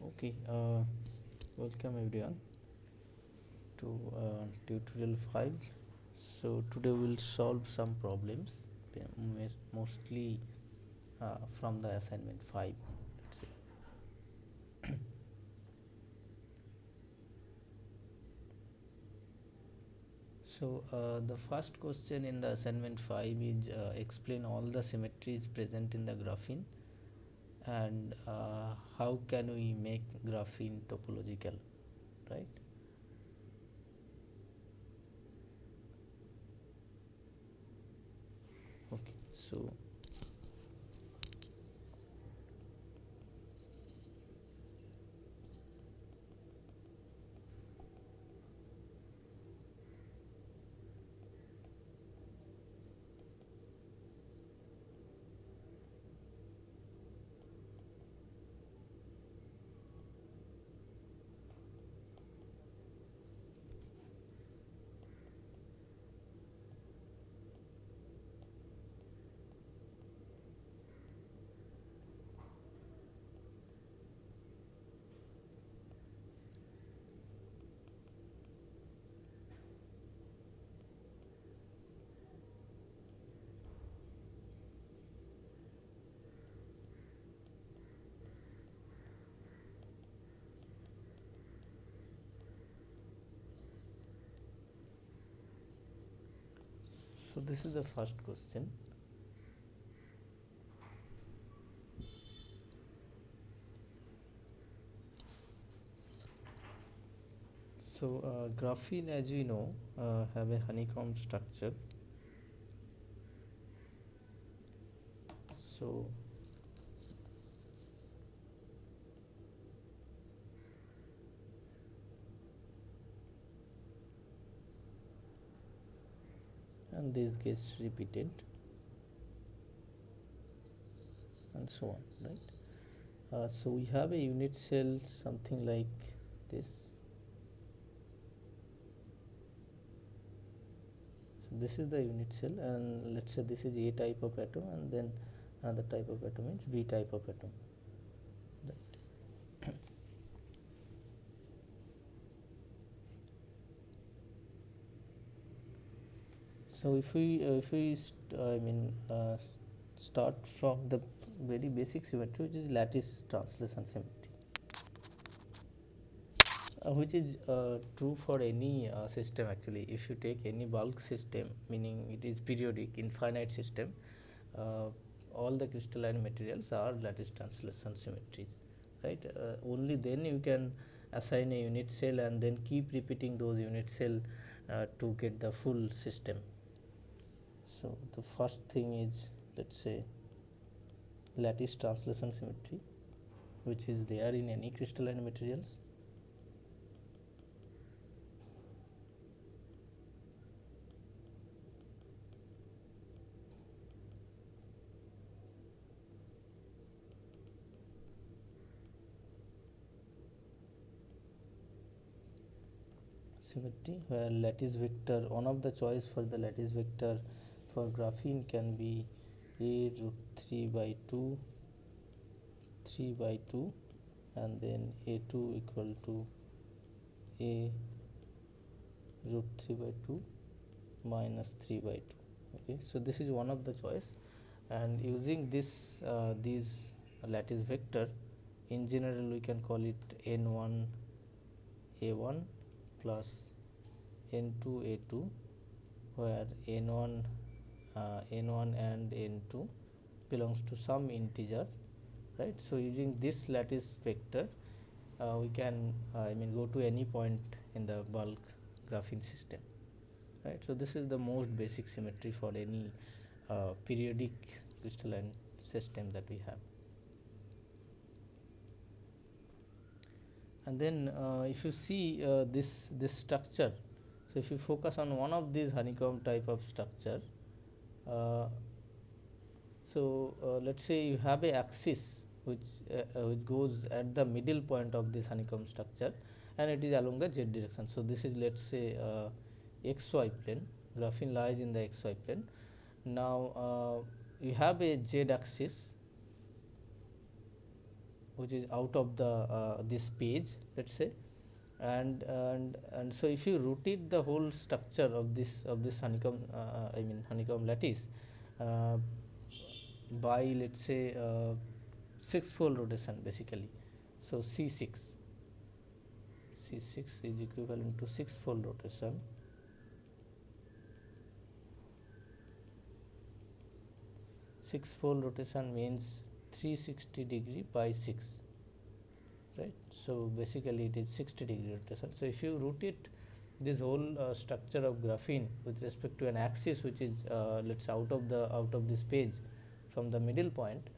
Okay, welcome everyone to tutorial 5. So today we'll solve some problems, mostly from the assignment 5. Let's say. So the first question in the assignment 5 is explain all the symmetries present in the graphene and how can we make graphene topological, right? Okay, so this is the first question. So graphene, as we know, have a honeycomb structure. So and this gets repeated and so on, right? So we have a unit cell something like this. So this is the unit cell, and let's say this is A type of atom, and then another type of atom is B type of atom. Right. So if we start from the very basic symmetry, which is lattice translation symmetry, which is true for any system actually. If you take any bulk system, meaning it is periodic infinite system, uh, all the crystalline materials are lattice translation symmetries, right? Only then you can assign a unit cell and then keep repeating those unit cell to get the full system. So the first thing is, let's say, lattice translation symmetry, which is there in any crystalline materials. Symmetry where lattice vector, one of the choice for the lattice vector for graphene can be a root 3 by 2 3 by 2, and then a2 equal to a root 3 by 2 minus 3 by 2. Okay, so this is one of the choice, and using this these lattice vector, in general we can call it n1 a1 plus n2 a2, where n1 and n2 belongs to some integer, right? So using this lattice vector, we can go to any point in the bulk graphene system, right? So this is the most basic symmetry for any periodic crystalline system that we have. And then if you see this structure, so if you focus on one of these honeycomb type of structure, uh, so let's say you have a axis which goes at the middle point of this honeycomb structure, and it is along the z direction. So this is, let's say, xy plane. Graphene lies in the xy plane. Now you have a z axis, which is out of the this page, let's say. And so if you rotate the whole structure of this honeycomb, I mean honeycomb lattice, uh, by let's say six-fold rotation basically. So C6 is equivalent to six-fold rotation. Six-fold rotation means 360 degree by 6, right? So basically it is 60 degree rotation. So if you rotate this whole structure of graphene with respect to an axis which is let's say out of this page from the middle point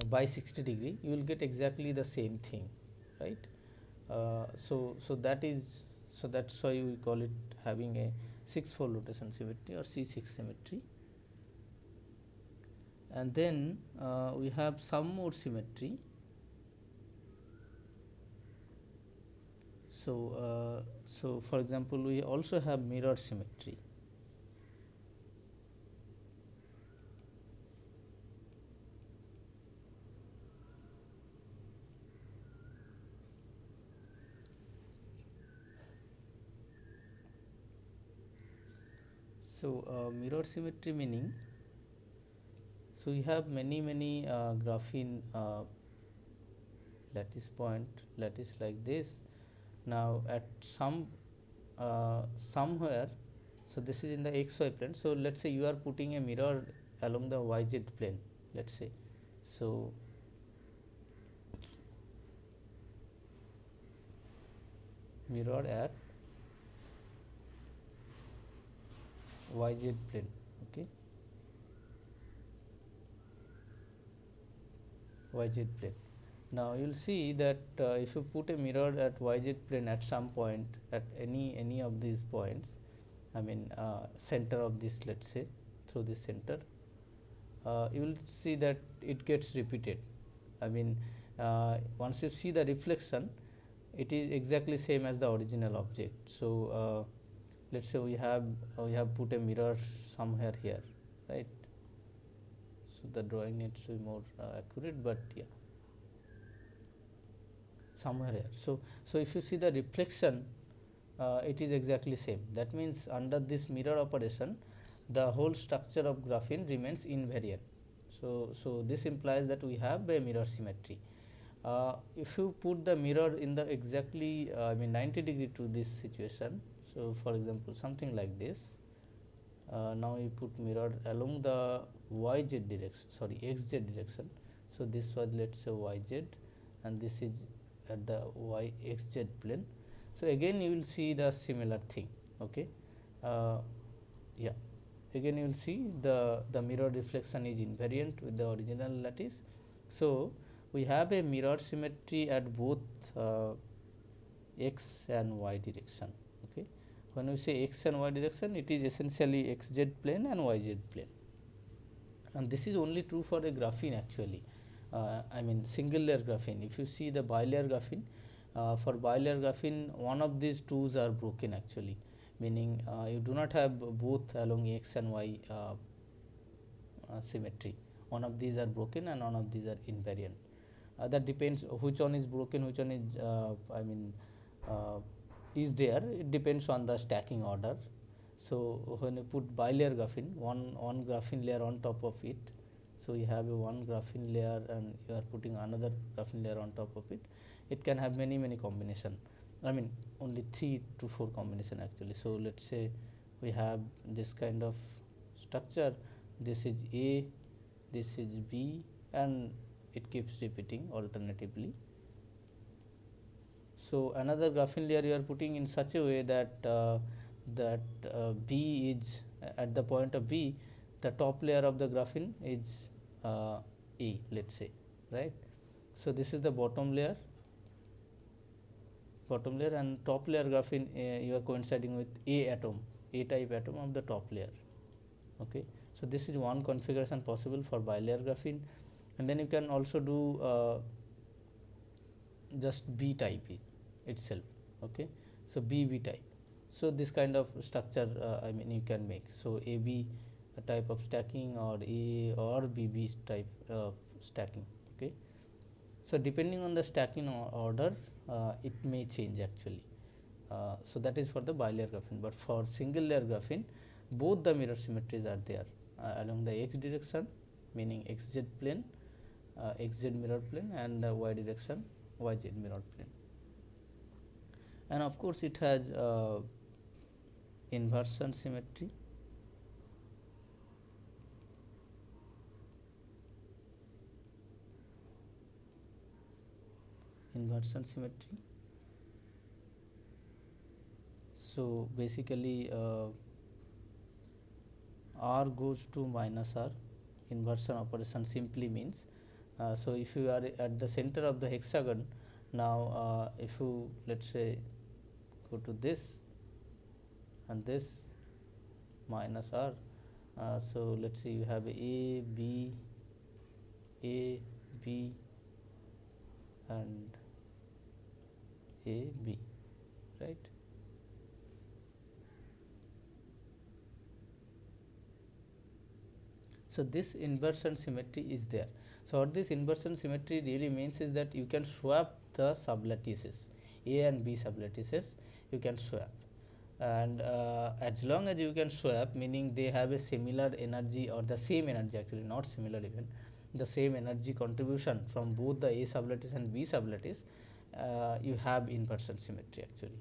by 60 degree, you will get exactly the same thing, right? So that's why we call it having a six-fold rotation symmetry or C6 symmetry. And then we have some more symmetry. So for example, we also have mirror symmetry. So mirror symmetry meaning, so we have many graphene lattice like this. Now at somewhere, so this is in the xy plane. So let's say you are putting a mirror along the yz plane, let's say. So mirror at yz plane, okay, yz plane. Now you will see that if you put a mirror at yz plane at some point, at any of these points, I mean center of this, let's say through this center, you will see that it gets repeated. I mean once you see the reflection, it is exactly same as the original object. So let's say we have put a mirror somewhere here, right? So the drawing needs to be more accurate, but yeah, somewhere here. So if you see the reflection, it is exactly same. That means under this mirror operation, the whole structure of graphene remains invariant. So this implies that we have a mirror symmetry. If you put the mirror in the exactly I mean 90 degree to this situation, so for example something like this, now you put mirror along the yz direction, sorry xz direction. So this was, let's say, yz, and this is at the yxz plane. So again you will see the similar thing, okay. Yeah, again you will see the mirror reflection is invariant with the original lattice. So we have a mirror symmetry at both x and y direction, okay. When we say x and y direction, it is essentially xz plane and yz plane, and this is only true for a graphene actually. I mean single layer graphene. If you see the bilayer graphene, for bilayer graphene, one of these twos are broken actually, meaning you do not have both along x and y symmetry. One of these are broken and one of these are invariant. That depends which one is broken, which one is uh, is there. It depends on the stacking order. So when you put bilayer graphene, one graphene layer on top of it, so you have a one graphene layer and you are putting another graphene layer on top of it, it can have many combination. I mean only 3 to 4 combination actually. So let's say we have this kind of structure, this is A, this is B, and it keeps repeating alternatively. So another graphene layer you are putting in such a way that B is at the point of B, the top layer of the graphene is A, let's say, right? So this is the bottom layer, and top layer graphene you are coinciding with A atom, A type atom of the top layer, okay. So this is one configuration possible for bilayer graphene, and then you can also do just B type itself, okay. So B type. So this kind of structure I mean you can make. So AB type of stacking, or A or BB type stacking, okay. So depending on the stacking order, it may change actually. So that is for the bilayer graphene, but for single layer graphene, both the mirror symmetries are there along the x direction, meaning xz plane, xz mirror plane, and the y direction, yz mirror plane. And of course it has inversion symmetry. Inversion symmetry. So basically r goes to minus r. Inversion operation simply means, so if you are at the center of the hexagon, now if you, let's say, go to this and this minus r, so let's say you have a b and a b, right? So this inversion symmetry is there. So what this inversion symmetry really means is that you can swap the sublattices, a and b sublattices, you can swap, and as long as you can swap, meaning they have a similar energy or the same energy, actually not similar even, the same energy contribution from both the a sublattice and b sublattice, you have inversion symmetry actually.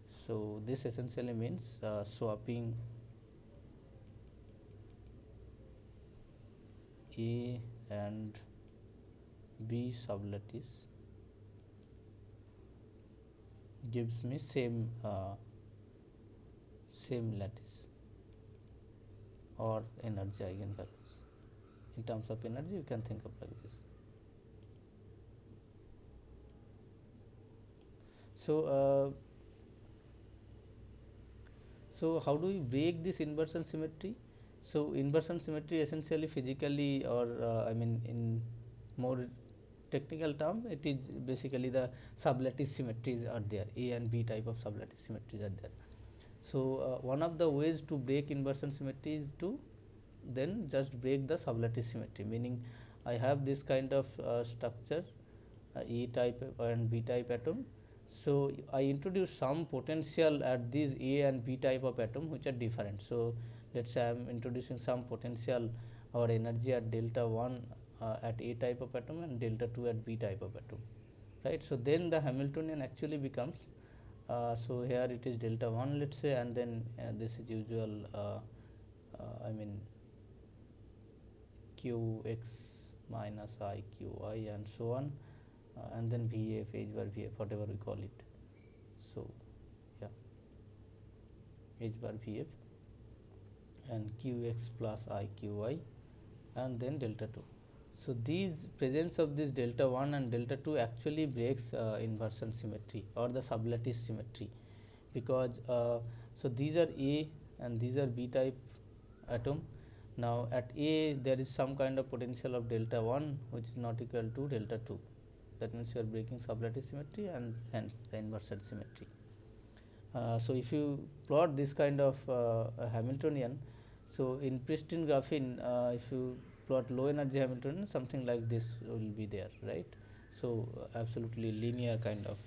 So this essentially means swapping a and b sublattice gives me same lattice or energy eigenvalues. In terms of energy, you can think of like this. So how do we break this inversion symmetry? So inversion symmetry essentially physically, or I mean in more technical term, it is basically the sublattice symmetries are there, a and b type of sublattice symmetries are there. So one of the ways to break inversion symmetry is to then just break the sublattice symmetry, meaning I have this kind of structure, E type and B type atom. So I introduce some potential at these A and B type of atom which are different. So let's say I am introducing some potential or energy at delta 1 at A type of atom and delta 2 at B type of atom, right? So then the Hamiltonian actually becomes, so here it is delta 1, let's say, and then this is usual, I mean qx minus I qy and so on, and then Vf, h bar Vf, whatever we call it. So yeah, h bar Vf and qx plus I qy and then delta 2. So these presence of this delta 1 and delta 2 actually breaks inversion symmetry or the sublattice symmetry, because so these are A and these are B type atom. Now at A there is some kind of potential of delta 1 which is not equal to delta 2. That means you are breaking sublattice symmetry and hence the inversion symmetry. So if you plot this kind of Hamiltonian, so in pristine graphene, if you plot low energy Hamiltonian, something like this will be there, right? So absolutely linear kind of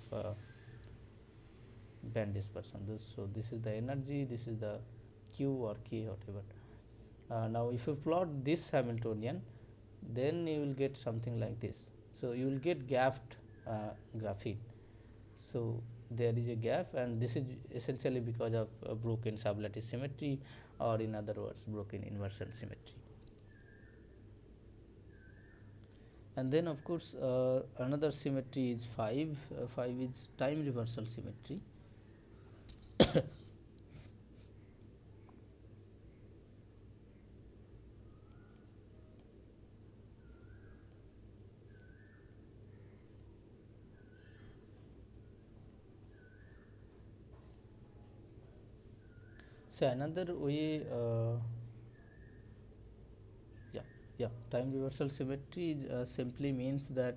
band dispersion. So this is the energy, this is the Q or K, whatever. Now if you plot this Hamiltonian, then you will get something like this. So you will get gapped graphene. So there is a gap, and this is essentially because of broken sublattice symmetry, or in other words broken inversion symmetry. And then of course another symmetry is 5. 5 is time reversal symmetry. So another way, time reversal symmetry simply means that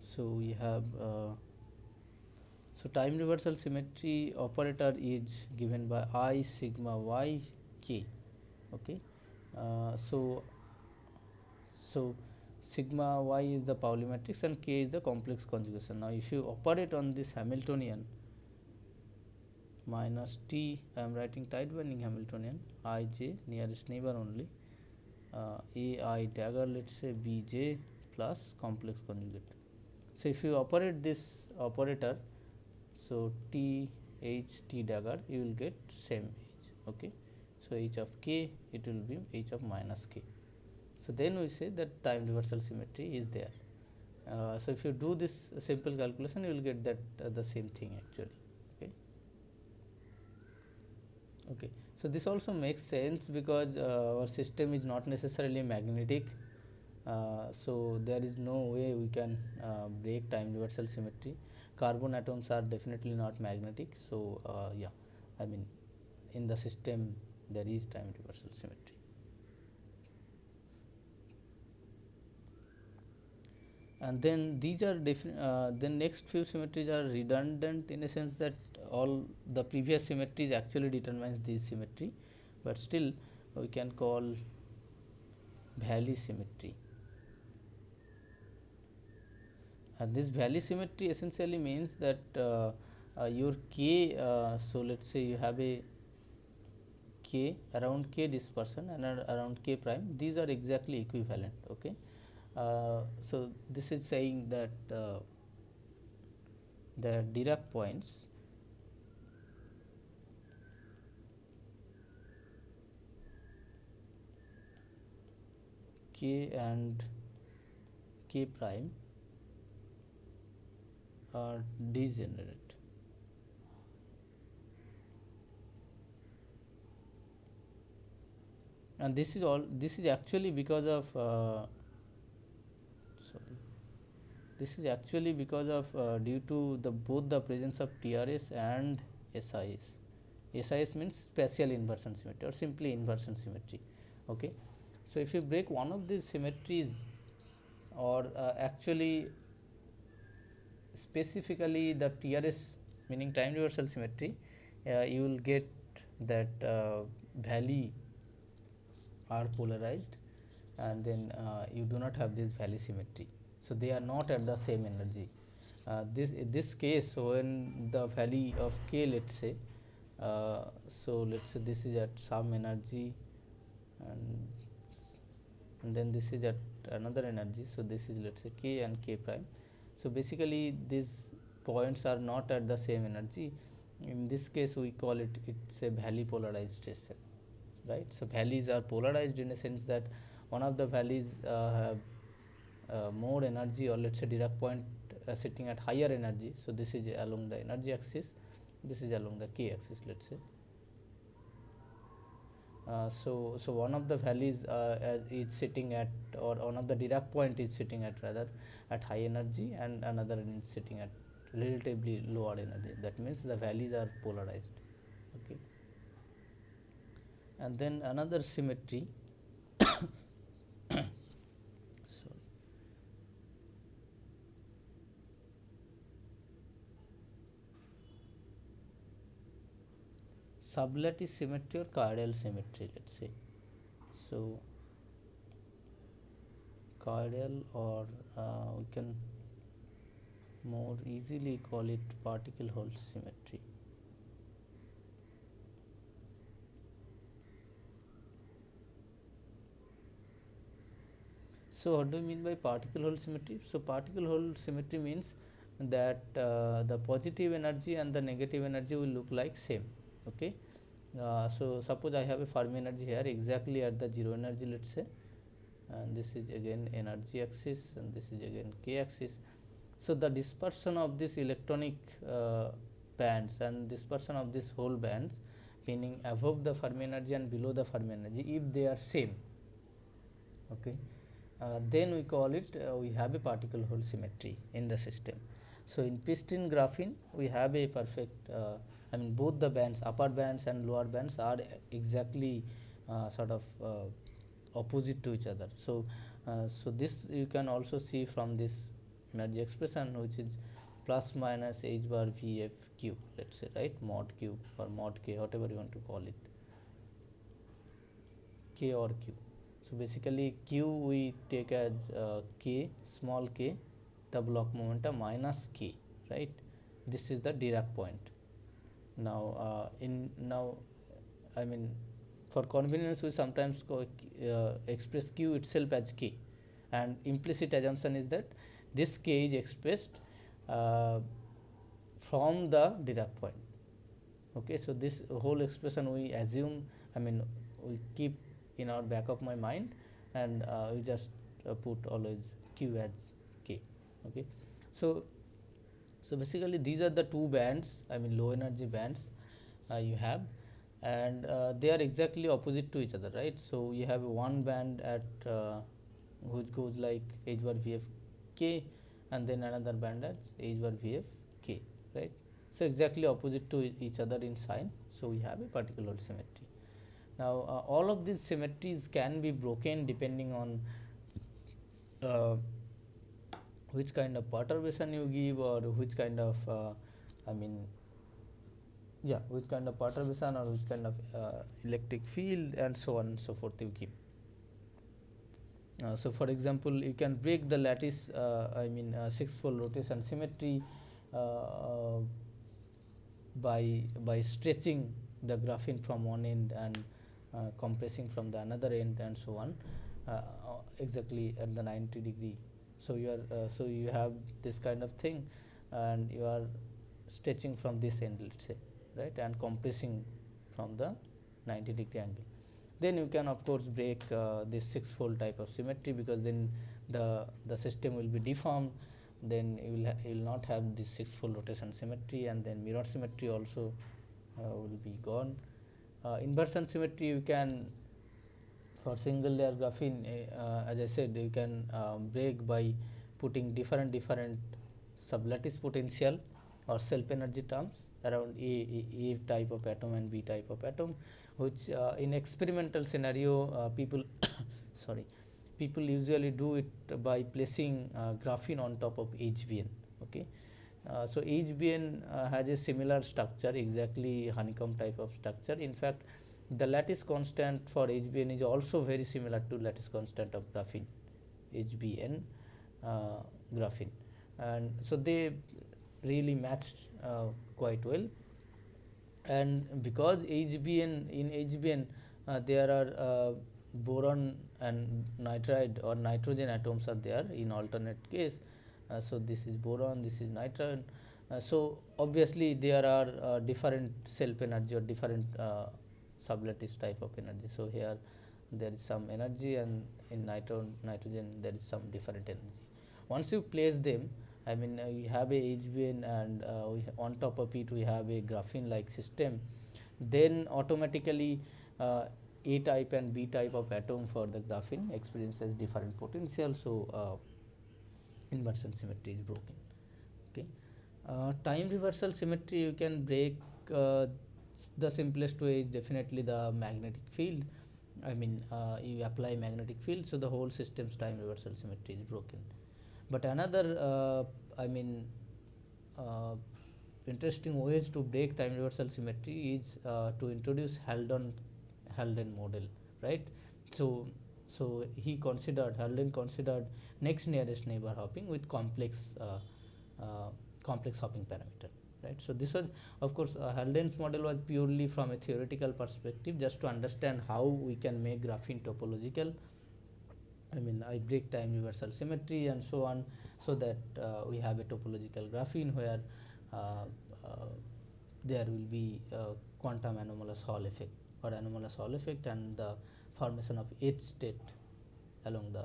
so we have so time reversal symmetry operator is given by I sigma y k. Okay, so sigma y is the Pauli matrix and k is the complex conjugation. Now if you operate on this Hamiltonian minus t, I am writing tight binding Hamiltonian, I j nearest neighbor only, a I dagger, let's say b j plus complex conjugate. So if you operate this operator, so t h t dagger, you will get same h. Okay, so h of k, it will be h of minus k. So then we say that time reversal symmetry is there. So if you do this simple calculation, you will get that the same thing actually. Okay. Okay. So this also makes sense because our system is not necessarily magnetic. So there is no way we can break time reversal symmetry. Carbon atoms are definitely not magnetic. So yeah, I mean, in the system there is time reversal symmetry. And then these are different. The next few symmetries are redundant in a sense that all the previous symmetries actually determines this symmetry, but still we can call valley symmetry. And this valley symmetry essentially means that your k, so let's say you have a k around k dispersion and around k prime, these are exactly equivalent. Okay, so this is saying that the Dirac points k and k prime are degenerate. And this is actually because of sorry, this is actually because of due to the both the presence of TRS and SIS. SIS means spatial inversion symmetry or simply inversion symmetry. Okay, so if you break one of these symmetries, or actually specifically the TRS, meaning time reversal symmetry, you will get that valley are polarized, and then you do not have this valley symmetry, so they are not at the same energy. This case, when the valley of k, let's say, so let's say this is at some energy, and then this is at another energy, so this is, let's say, k and k prime. So basically these points are not at the same energy. In this case we call it, it's a valley polarized station, right? So valleys are polarized in a sense that one of the valleys have more energy, or let's say Dirac point sitting at higher energy, so this is along the energy axis, this is along the k axis, let's say. So one of the valleys is sitting at, or one of the Dirac point is sitting at, rather, at high energy, and another is sitting at relatively lower energy. That means the valleys are polarized. Okay, and then another symmetry sorry, sublattice symmetry or chiral symmetry, let's say. So chiral, or we can more easily call it particle hole symmetry. So what do you mean by particle hole symmetry? So particle hole symmetry means that the positive energy and the negative energy will look like same. Okay, so suppose I have a Fermi energy here exactly at the zero energy, let's say, and this is again energy axis, and this is again k axis. So the dispersion of this electronic bands and dispersion of this whole bands, meaning above the Fermi energy and below the Fermi energy, if they are same, okay, then we call it, we have a particle hole symmetry in the system. So in piston graphene we have a perfect, I mean, both the bands, upper bands and lower bands, are exactly sort of opposite to each other. So this you can also see from this energy expression, which is plus minus h bar v f q, let's say, right, mod q or mod k, whatever you want to call it. k or q. So basically q we take as k, small k, the Bloch momentum minus k, right? This is the Dirac point. Now I mean, for convenience we sometimes express q itself as k, and implicit assumption is that this k is expressed uh, from the Dirac point. Okay, so this whole expression we assume, I mean, we keep in our back of my mind, and we just put always q as k. Okay, so basically these are the two bands, I mean low energy bands you have, and they are exactly opposite to each other, right? So you have one band at which goes like h bar vf k, and then another band at h bar vf k, right? So exactly opposite to each other in sign, so we have a particular symmetry. Now all of these symmetries can be broken depending on uh, which kind of perturbation you give, or which kind of I mean, yeah, which kind of perturbation or which kind of electric field and so on and so forth you give. So for example, you can break the lattice I mean six-fold rotation symmetry uh, by stretching the graphene from one end and compressing from the another end and so on, exactly at the 90-degree. So you are so you have this kind of thing, and you are stretching from this end, let's say, right, and compressing from the 90-degree angle. Then you can of course break this six-fold type of symmetry, because then the system will be deformed. Then you will not have this six-fold rotation symmetry, and then mirror symmetry also will be gone. Inversion symmetry you can, for single layer graphene, as I said, you can break by putting different sublattice potential or self energy terms around A type of atom and B type of atom, which in experimental scenario people sorry, people usually do it by placing graphene on top of HBN. Okay, so HBN has a similar structure, exactly honeycomb type of structure. In fact, the lattice constant for HBN is also very similar to lattice constant of graphene, HBN graphene, and so they really matched quite well. And because HBN, in HBN there are boron and nitride or nitrogen atoms are there in alternate case. So this is boron, this is nitrogen. So obviously there are different self energy or different sublattice type of energy. So here there is some energy, and in nitrogen there is some different energy. Once you place them, I mean you have a HBN, and on top of it we have a graphene like system, then automatically A type and B type of atom for the graphene experiences different potential. So inversion symmetry is broken. Okay, time reversal symmetry you can break. The simplest way is definitely the magnetic field. I mean you apply magnetic field, so the whole system's time reversal symmetry is broken. But another I mean uh, interesting ways to break time reversal symmetry is to introduce Haldane model, right? So Haldane considered next nearest neighbor hopping with complex hopping parameter, right? So this was, of course, Haldane's model was purely from a theoretical perspective, just to understand how we can make graphene topological. I mean, I break time reversal symmetry and so on, so that we have a topological graphene where uh, uh, there will be quantum anomalous Hall effect or anomalous Hall effect, and the formation of edge state along the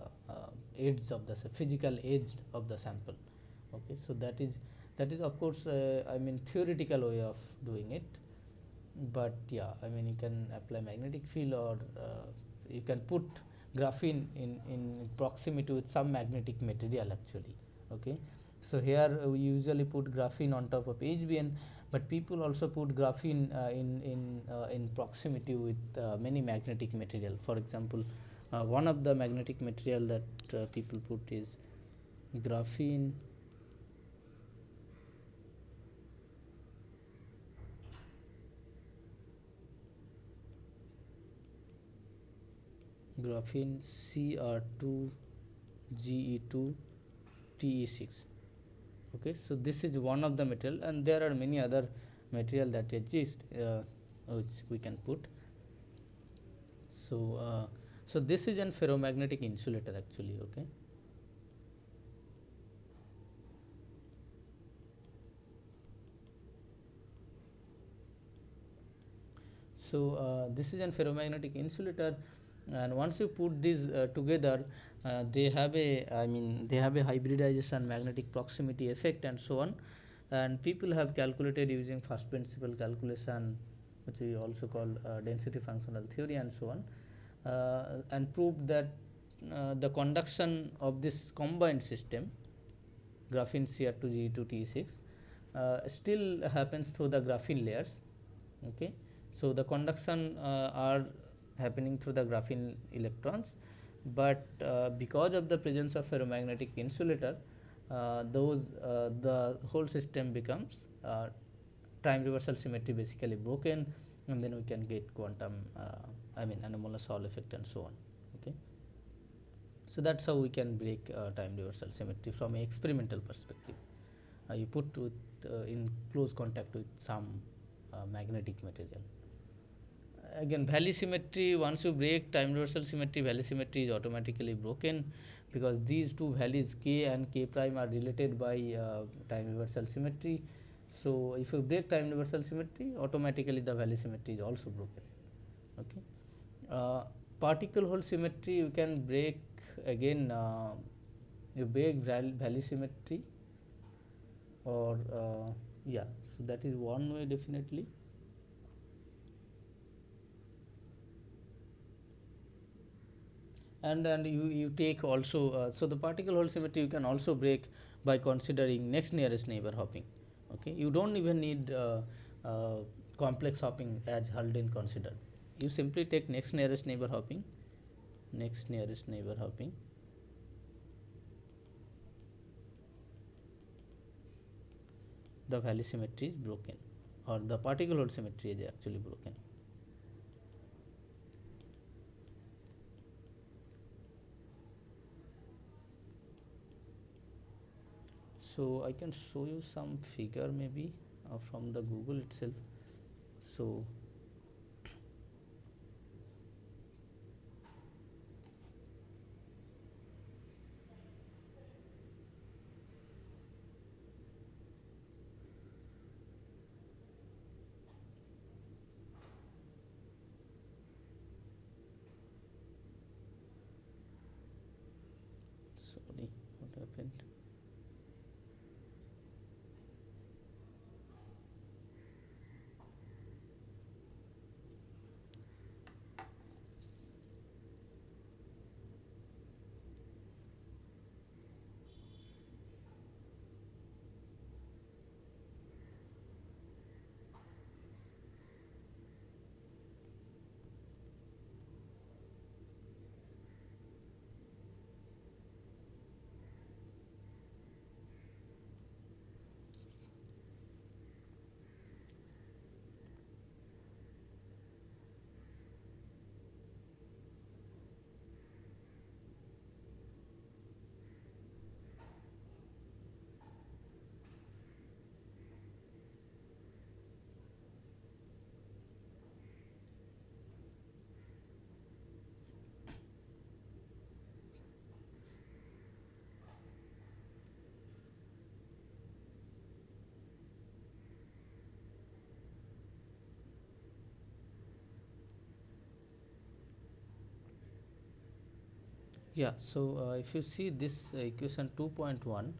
edge of the physical edge of the sample. Okay, so that is of course I mean theoretical way of doing it, but yeah, I mean you can apply magnetic field, or you can put graphene in proximity with some magnetic material actually. Okay, so here we usually put graphene on top of HBN, but people also put graphene in proximity with many magnetic material. For example, one of the magnetic material that people put is graphene graphene Cr2 Ge2 Te6. Okay, so this is one of the material, and there are many other material that exist, which we can put. So so this is an ferromagnetic insulator actually. Okay, so this is an ferromagnetic insulator, and once you put these together, they have a, I mean, they have a hybridization, magnetic proximity effect, and so on. And people have calculated using first principle calculation, which we also call density functional theory, and so on, and proved that the conduction of this combined system, graphene Cr2 Ge2 Te6, still happens through the graphene layers. Okay, so the conduction are happening through the graphene electrons, but because of the presence of ferromagnetic insulator, the whole system becomes time reversal symmetry basically broken, and then we can get quantum, I mean, anomalous Hall effect, and so on. Okay, so that's how we can break time reversal symmetry from an experimental perspective. You put with in close contact with some magnetic material. Again, valley symmetry, once you break time reversal symmetry, valley symmetry is automatically broken, because these two values k and k prime are related by time reversal symmetry. So if you break time reversal symmetry, automatically the valley symmetry is also broken. Okay, particle hole symmetry you can break. Again, you break valley symmetry, or yeah, so that is one way definitely. And you take also, so the particle hole symmetry you can also break by considering next nearest neighbor hopping. Okay, you don't even need uh, complex hopping as Haldane considered. You simply take next nearest neighbor hopping, next nearest neighbor hopping, the valley symmetry is broken, or the particle hole symmetry is actually broken. So I can show you some figure maybe from the Google itself. So sorry, what happened? Yeah, so if you see this equation 2.1,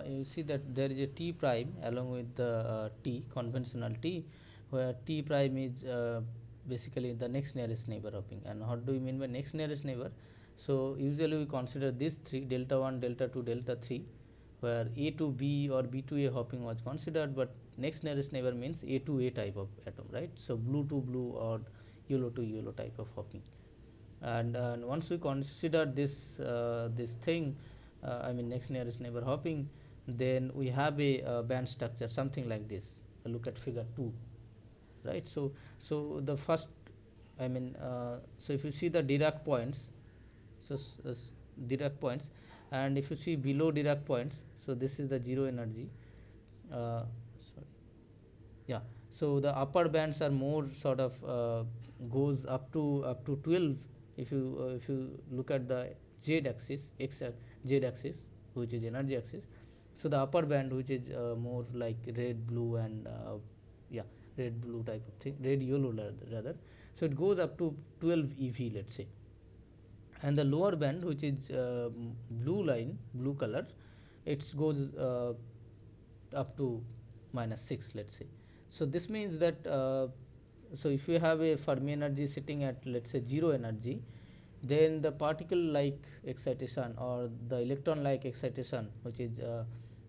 you see that there is a t prime along with the t, conventional t, where t prime is basically the next nearest neighbor hopping. And what do we mean by next nearest neighbor? So usually we consider these three, delta 1, delta 2, delta 3, where a to b or b to a hopping was considered, but next nearest neighbor means a to a type of atom, right? So blue to blue or yellow to yellow type of hopping. And once we consider this thing, I mean next nearest neighbor hopping, then we have a band structure something like this. Look at figure 2, right? So the first I mean, so if you see the Dirac points, so Dirac points, and if you see below Dirac points, so this is the zero energy. Sorry, yeah. So the upper bands are more sort of goes up to 12. If you look at the z axis, z axis, which is energy axis, so the upper band, which is more like red blue and yeah, red blue type of thing, red yellow rather, so it goes up to 12 ev, let's say. And the lower band, which is blue line, blue color, it goes up to -6, let's say. So this means that so if you have a Fermi energy sitting at, let's say, zero energy, then the particle like excitation or the electron like excitation, which is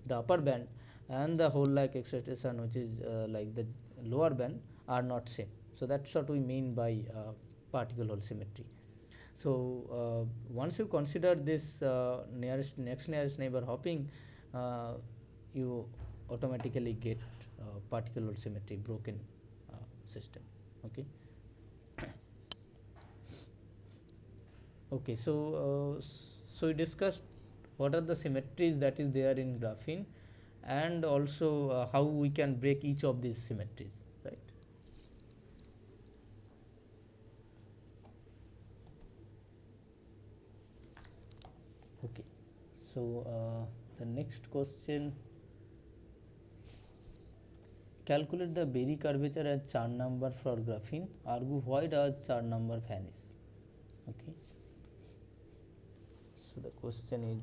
the upper band, and the hole like excitation, which is like the lower band, are not same. So that's what we mean by particle hole symmetry. So once you consider this next nearest neighbor hopping, you automatically get particle hole symmetry broken system. Okay. Okay, so so we discussed what are the symmetries that is there in graphene, and also how we can break each of these symmetries, right? Okay, so the next question: calculate the Berry curvature at chart number for graphene. Argue why does chart number vanish? Okay, so the question is,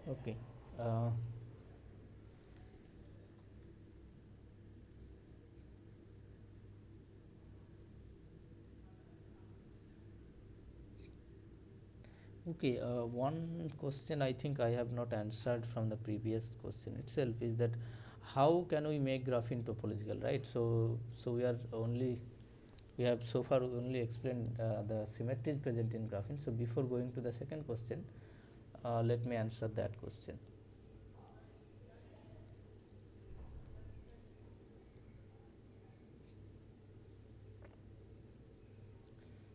okay. Uh, Okay, one question I think I have not answered from the previous question itself is that how can we make graphene topological, right? So we have so far only explained the symmetries present in graphene. So before going to the second question, let me answer that question.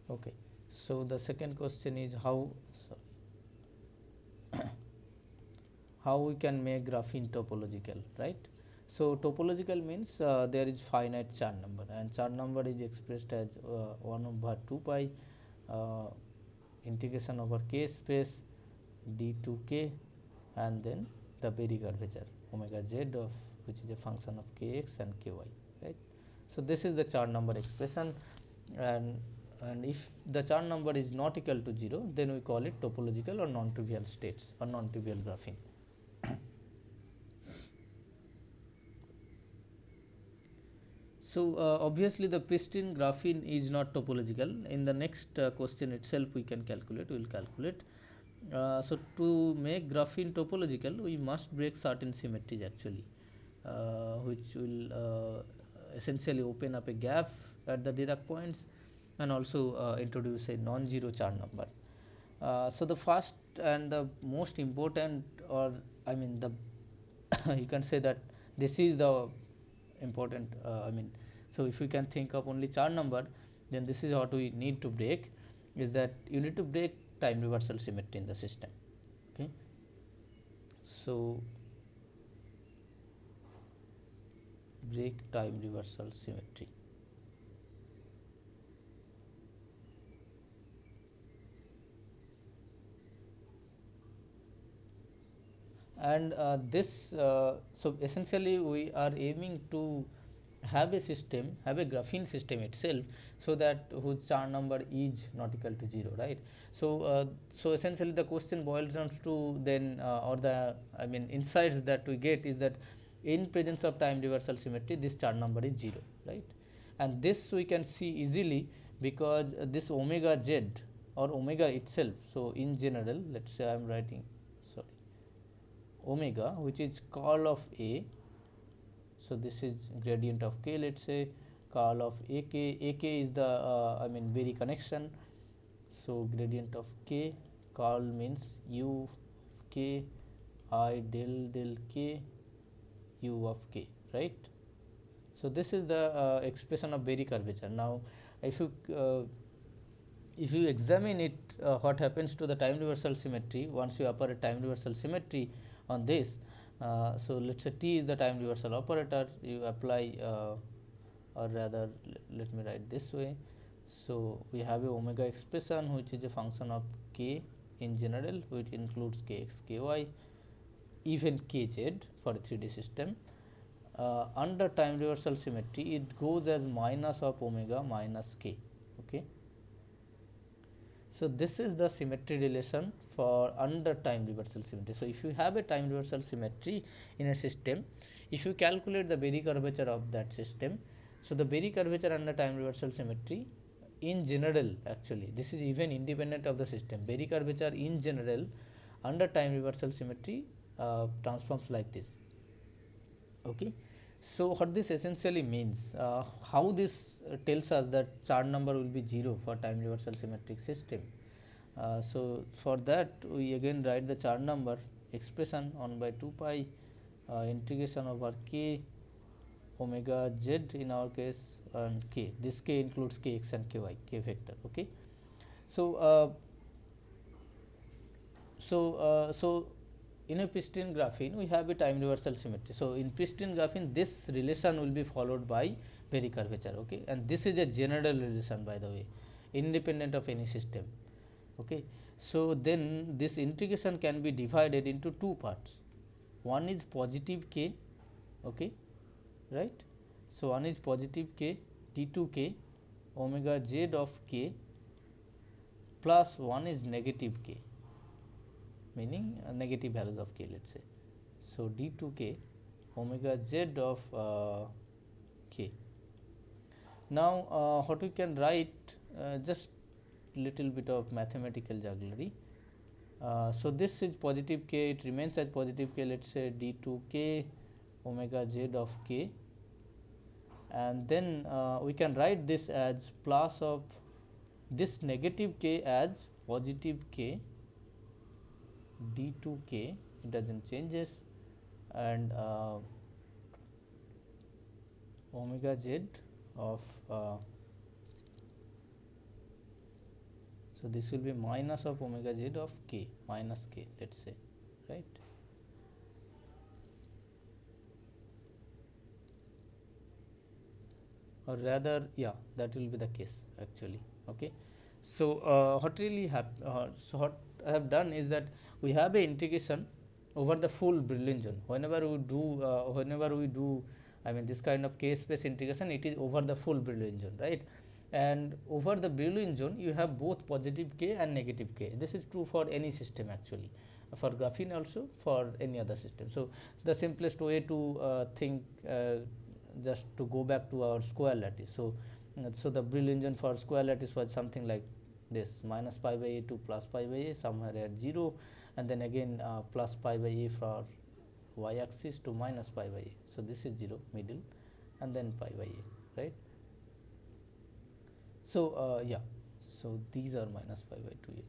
Okay, so the second question is how we can make graphene topological, right? So topological means there is finite chart number, and chart number is expressed as 1 over 2 pi uh, integration over k space d to k, and then the Berry curvature omega z of which is a function of kx and ky, right? So this is the chart number expression, and if the chart number is not equal to 0, then we call it topological or non-trivial states or non-trivial graphene. So obviously the pristine graphene is not topological. In the next question itself we can calculate, we will calculate. So to make graphene topological, we must break certain symmetries actually, which will essentially open up a gap at the Dirac points, and also introduce a non-zero chart number. So the first and the most important, or I mean the you can say that this is the important, I mean, so if we can think of only chart number, then this is what we need to break. is that you need to break time reversal symmetry in the system. Okay, so break time reversal symmetry. And so essentially we are aiming to have a system, have a graphene system itself, so that whose Chern number is not equal to 0, right? So essentially the question boils down to then or the insights that we get is that in presence of time reversal symmetry this Chern number is 0, right? And this we can see easily because this omega z or omega itself. So in general, let's say I am writing, sorry, omega, which is curl of A. So this is gradient of K, let's say curl of AK is the Berry connection. So gradient of K, curl means U of K, I del K, U of K, right? So this is the expression of Berry curvature. Now if you examine it, what happens to the time reversal symmetry once you operate time reversal symmetry on this. So let's say T is the time reversal operator, you apply or rather let me write this way. So we have a omega expression which is a function of K in general, which includes Kx, Ky, even Kz for a 3D system. Under time reversal symmetry it goes as minus of omega minus K. Okay. So this is the symmetry relation for under time reversal symmetry. So if you have a time reversal symmetry in a system, if you calculate the Berry curvature of that system, so the Berry curvature under time reversal symmetry in general, actually this is even independent of the system, Berry curvature in general under time reversal symmetry transforms like this. Okay. So what this essentially means, how this tells us that Chern number will be 0 for time reversal symmetric system. So for that we again write the Chern number expression 1 by 2 pi integration over K omega z in our case and K. This K includes Kx and Ky, K vector. Okay. So so in a pristine graphene we have a time reversal symmetry. So in pristine graphene this relation will be followed by Berry curvature. Okay, and this is a general relation, by the way, independent of any system. Okay, so then this integration can be divided into two parts. One is positive K, okay, right? So one is positive K d2K omega z of K plus one is negative K, meaning negative values of K, let's say. So d2K omega z of K. Now what we can write, just little bit of mathematical jugglery. So this is positive K, it remains as positive K, let's say d2K omega z of K, and then we can write this as plus of this negative K as positive K d2K, it doesn't changes, and omega z of so this will be minus of omega z of K, minus K, let's say, right? Or rather, yeah, that will be the case actually. Okay. So what really so what I have done is that we have a integration over the full Brillouin zone. Whenever we do this kind of K space integration, it is over the full Brillouin zone, right? And over the Brillouin zone you have both positive K and negative K. This is true for any system actually, for graphene also, for any other system. So the simplest way to think, just to go back to our square lattice. So the Brillouin zone for square lattice was something like this, minus pi by a to plus pi by a somewhere at 0, and then again plus pi by a for y axis to minus pi by a. So this is 0 middle, and then pi by a, right? So yeah, so these are minus pi by 2a,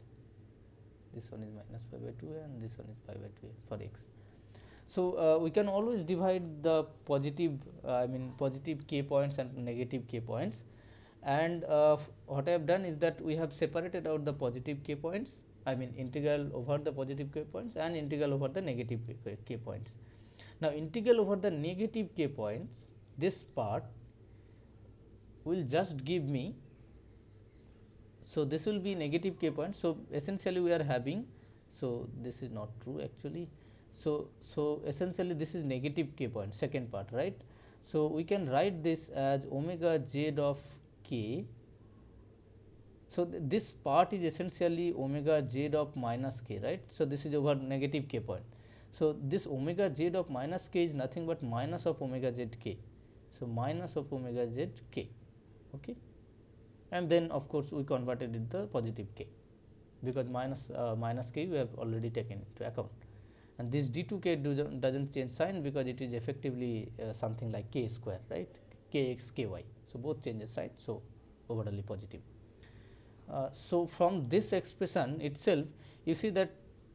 this one is minus pi by 2a, and this one is pi by 2a for x. So we can always divide the positive positive K points and negative K points, and what I have done is that we have separated out the positive k points, I mean integral over the positive k points and integral over the negative k points. Now integral over the negative k points, this part will just give me, so this will be negative k points. So essentially we are having, so this is not true actually, so essentially this is negative k point, second part, right. So we can write this as omega z of k. So this part is essentially omega z of minus k, right. So this is over negative k point. So this omega z of minus k is nothing but minus of omega z k. So minus of omega z k, okay. And then of course we converted it to positive k, because minus k we have already taken into account. And this d2k doesn't change sign, because it is effectively something like k square, right, kx ky. So both changes sign, so overall positive. So from this expression itself, you see that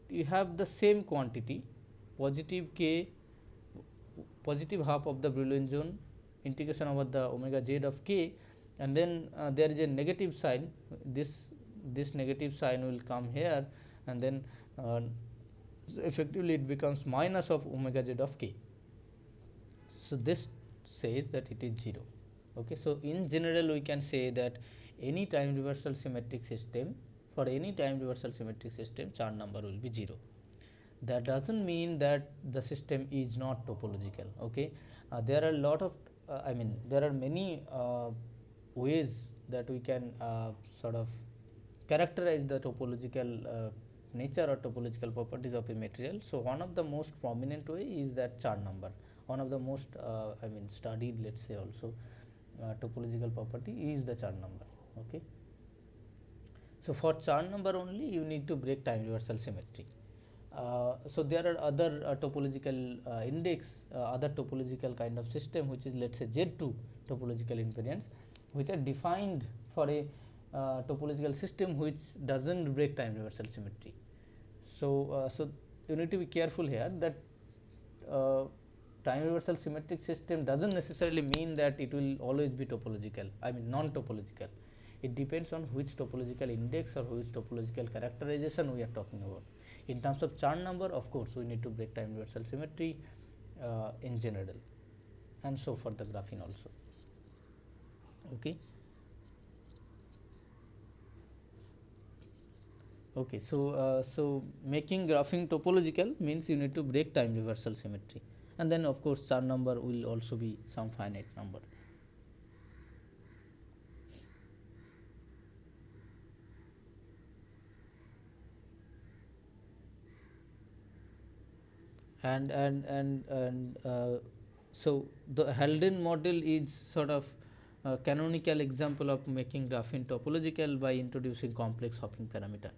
you have the same quantity, positive k, positive half of the Brillouin zone, integration over the omega z of k, and then there is a negative sign. This negative sign will come here, and then so effectively it becomes minus of omega z of k. So this says that it is 0. Okay. So in general we can say that any time reversal symmetric system, for any time reversal symmetric system, Chern number will be 0. That doesn't mean that the system is not topological. Okay. There are a lot of I mean there are many ways that we can sort of characterize the topological nature or topological properties of a material. So one of the most prominent way is that Chern number. One of the most I mean studied, let's say, also topological property is the Chern number. Okay. So for Chern number only you need to break time reversal symmetry. So there are other topological index, other topological kind of system, which is, let's say, Z2 topological invariants, which are defined for a topological system which doesn't break time reversal symmetry. So so you need to be careful here that time reversal symmetric system doesn't necessarily mean that it will always be topological, I mean non-topological. It depends on which topological index or which topological characterization we are talking about. In terms of Chern number, of course, we need to break time reversal symmetry in general, and so for the graphene also. Okay. Okay. So so making graphene topological means you need to break time reversal symmetry, and then of course Chern number will also be some finite number. And so the Haldane model is sort of a canonical example of making graphene topological by introducing complex hopping parameter,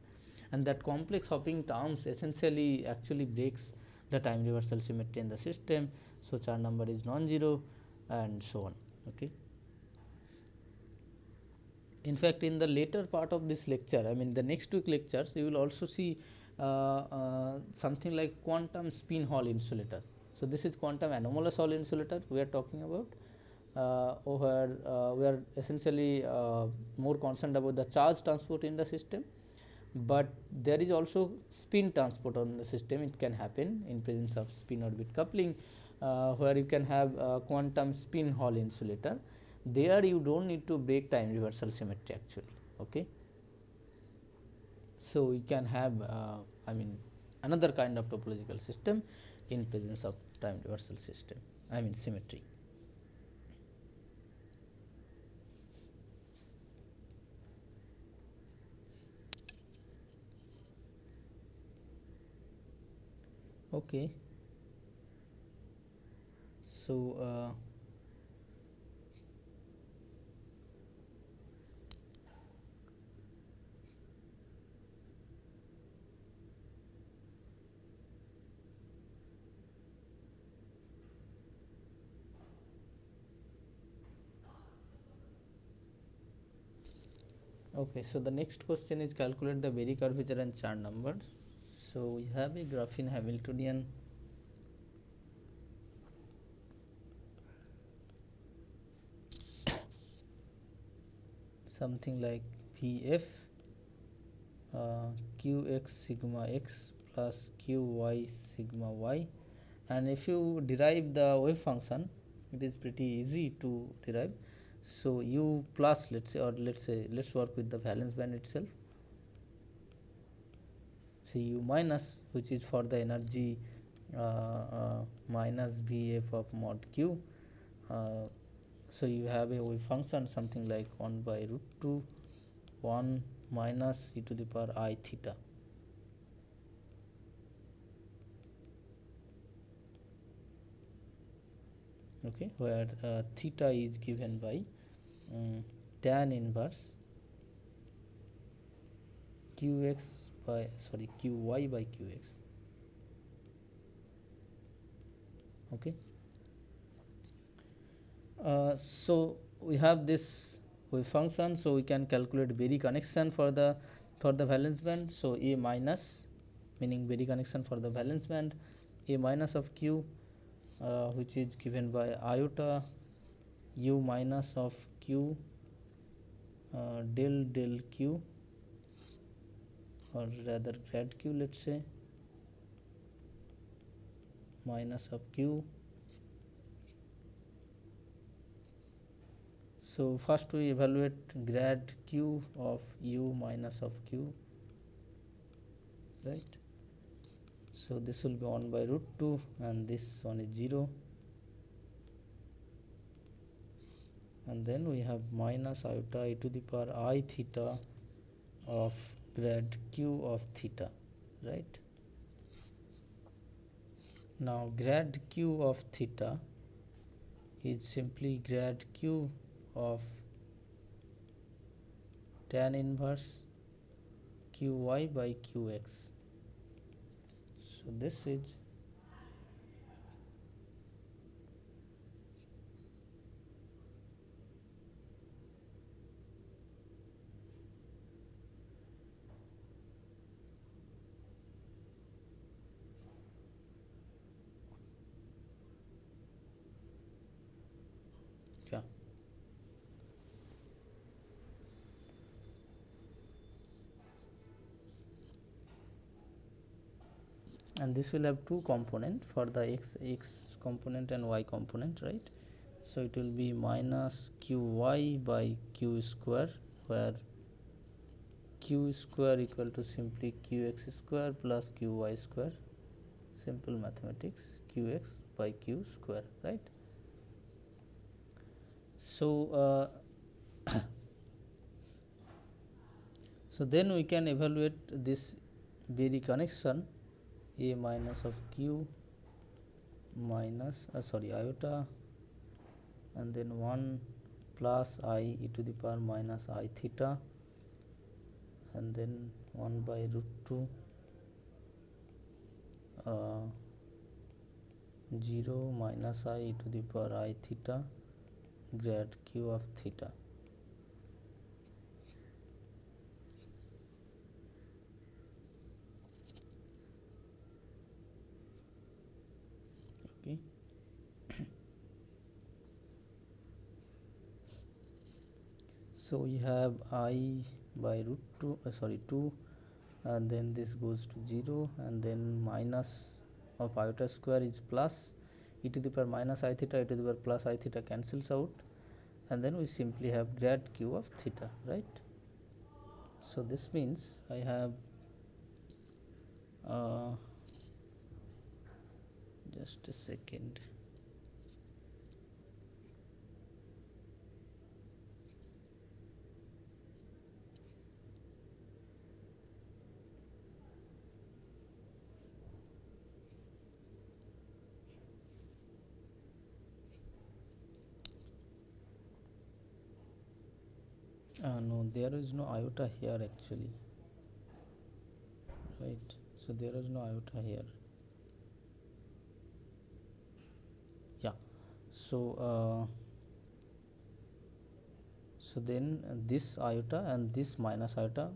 and that complex hopping terms essentially actually breaks the time reversal symmetry in the system. So Chern number is non-zero and so on. Okay. In fact, in the later part of this lecture, I mean the next week lectures, you will also see something like quantum spin Hall insulator. So this is quantum anomalous Hall insulator we are talking about, where we are essentially more concerned about the charge transport in the system, but there is also spin transport on the system. It can happen in presence of spin orbit coupling, where you can have quantum spin Hall insulator. There you don't need to break time reversal symmetry actually. Okay. So we can have I mean another kind of topological system in presence of time reversal system, I mean symmetry. Okay. So okay, so the next question is calculate the Berry curvature and Chern number. So we have a graphene Hamiltonian something like Vf qx sigma x plus qy sigma y. And if you derive the wave function, it is pretty easy to derive. So u plus, let's say, or let's work with the valence band itself. So u minus, which is for the energy minus Vf of mod q. So you have a wave function something like 1 by root 2 1 minus e to the power I theta. Okay, where theta is given by tan inverse qx by qy by qx. Okay, so we have this wave function, so we can calculate Berry connection for the valence band. So a minus, meaning Berry connection for the valence band, a minus of q, which is given by iota u minus of q del q, or rather grad q, let's say, minus of q. So first we evaluate grad q of u minus of q, right? So this will be 1 by root 2 and this one is 0, and then we have minus iota e to the power I theta of grad q of theta, right? Now grad q of theta is simply grad q of tan inverse qy by qx. So this is yeah. And this will have two components for the x component and y component, right? So it will be minus qy by q square, where q square equal to simply qx square plus qy square, simple mathematics, qx by q square, right? So so then we can evaluate this Berry connection, a minus of q minus iota, and then 1 plus I e to the power minus I theta, and then 1 by root 2 0 minus I e to the power I theta grad q of theta. Okay. So we have I by root 2 2, and then this goes to 0, and then minus of iota square is plus e to the power minus I theta, e to the power plus I theta cancels out, and then we simply have grad q of theta, right? So this means I have just a second. No, there is no iota here actually, right? So there is no iota here. Yeah. So so then this iota and this minus iota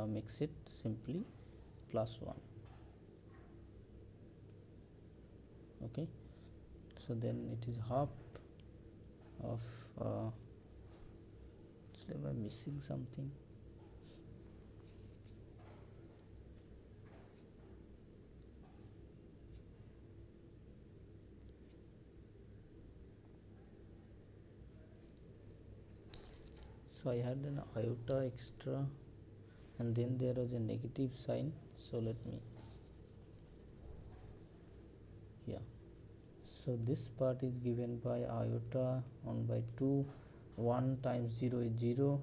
makes it simply plus 1. Okay, so then it is half of Actually, am I missing something? So I had an iota extra and then there was a negative sign, so let me, yeah, so this part is given by iota 1 by 2, 1 times 0 is 0,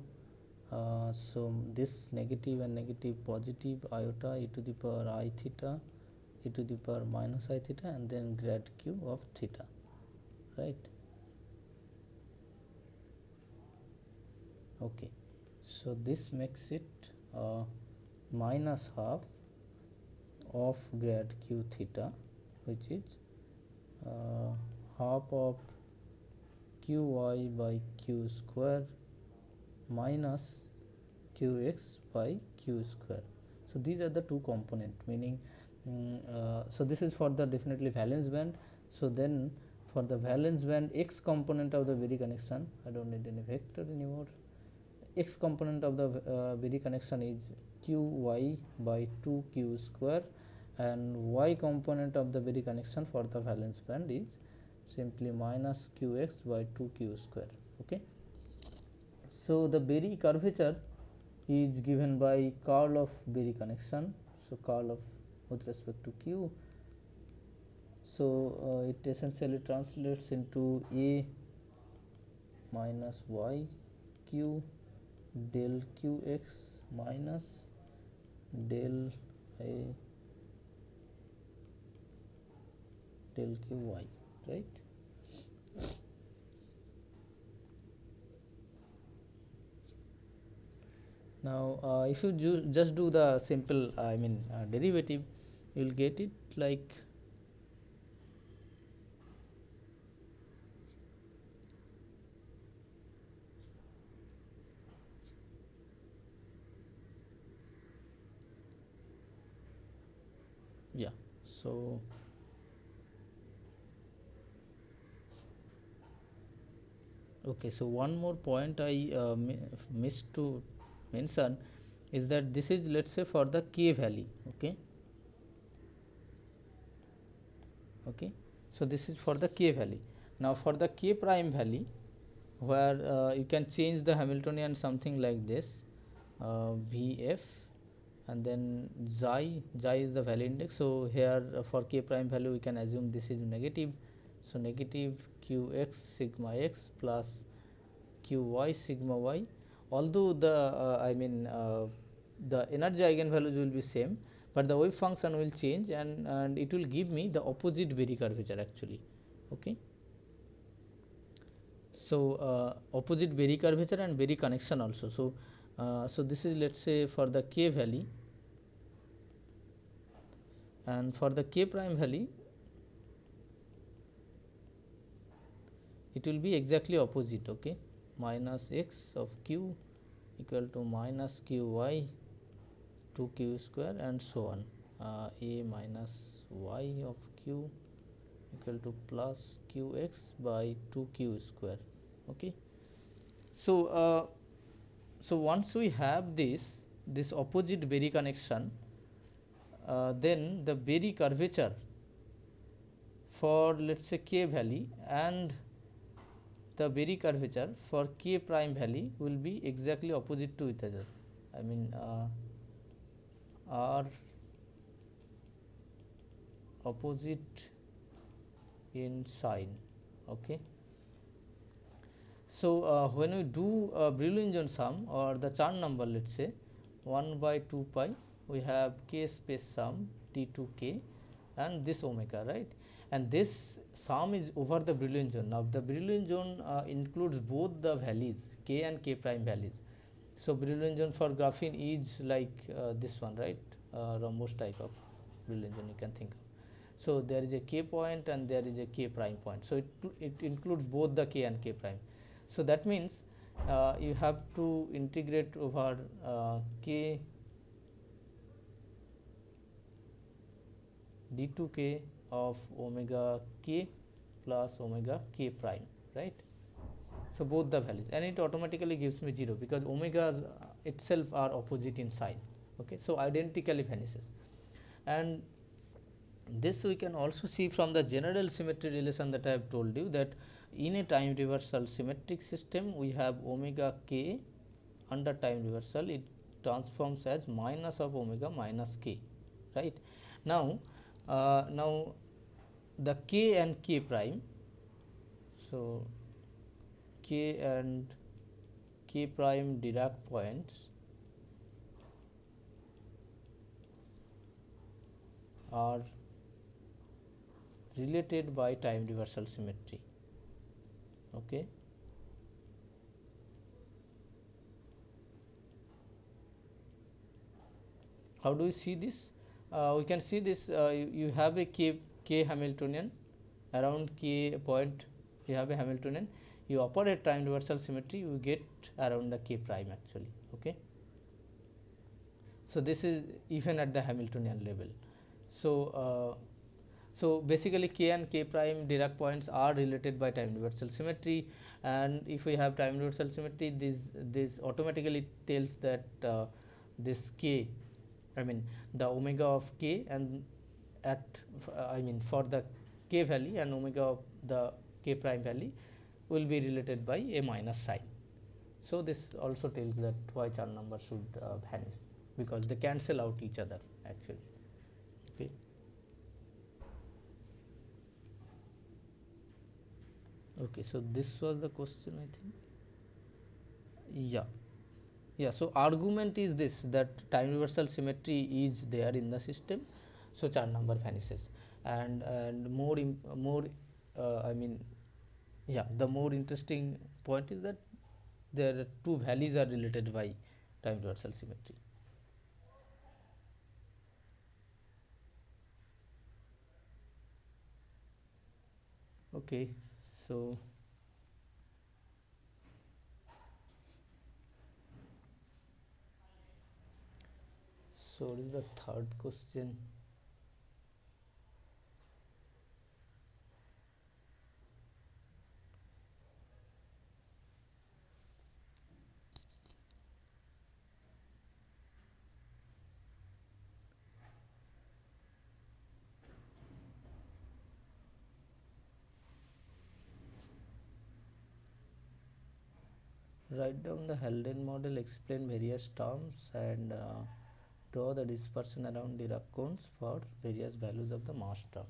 so this negative and negative positive iota e to the power I theta e to the power minus I theta and then grad q of theta, right? Okay, so this makes it minus half of grad q theta, which is half of qy by q square minus qx by q square. So these are the two component, meaning so this is for the definitely valence band. So then for the valence band x component of the Berry connection, I don't need any vector anymore, x component of the Berry connection is qy by 2q square and y component of the Berry connection for the valence band is simply minus qx by 2q square. Okay, so the Berry curvature is given by curl of Berry connection, so curl of with respect to q, so it essentially translates into a minus y q del qx minus del a del qy, right? Now if you just do the simple derivative, you will get it like yeah. So okay, so one more point I missed to mention is that this is, let's say, for the k value. Okay, okay, so this is for the k value. Now for the k prime value, where you can change the Hamiltonian something like this, Vf, and then xi is the value index. So here for k prime value we can assume this is negative, so negative qx sigma x plus qy sigma y, although the energy eigenvalues will be same, but the wave function will change and it will give me the opposite Berry curvature actually. Okay, so opposite Berry curvature and Berry connection also. So so this is, let's say, for the k value, and for the k prime value it will be exactly opposite. Okay, minus x of q equal to minus qy 2q square and so on, a minus y of q equal to plus qx by 2q square. Okay, so so once we have this opposite Berry connection, then the Berry curvature for, let's say, k value and the Berry curvature for k prime value will be exactly opposite to each other. I mean are opposite in sign. Okay, so when we do Brillouin sum or the Chern number, let's say 1 by 2 pi, we have k space sum T2k and this omega, right? And this sum is over the Brillouin zone. Now the Brillouin zone includes both the values k and k prime values. So Brillouin zone for graphene is like this one, right? Rhombus type of Brillouin zone you can think of. So there is a k point and there is a k prime point. So it includes both the k and k prime. So that means you have to integrate over k d2k of omega k plus omega k prime, right? So both the values, and it automatically gives me 0 because omegas itself are opposite in sign. Okay, so identically vanishes. And this we can also see from the general symmetry relation that I have told you, that in a time reversal symmetric system we have omega k under time reversal, it transforms as minus of omega minus k, right. Now now the k and k prime, so k and k prime Dirac points are related by time reversal symmetry. Okay, how do we see this? We can see this, you have a k Hamiltonian around k point, you have a Hamiltonian, you operate time reversal symmetry, you get around the k prime actually. Okay, so this is even at the Hamiltonian level. So so basically k and k prime Dirac points are related by time reversal symmetry, and if we have time reversal symmetry, this automatically tells that this k, I mean the omega of k, and at I mean for the k value and omega of the k prime value will be related by a minus sign. So this also tells that why Char number should vanish, because they cancel out each other actually. Okay. Okay, so this was the question, I think. Yeah, yeah. So argument is this, that time reversal symmetry is there in the system, so Char number vanishes. And more I mean, yeah, the more interesting point is that their two values are related by time reversal symmetry. Okay, so what is the third question? Write down the Haldane model, explain various terms, and draw the dispersion around Dirac cones for various values of the mass term.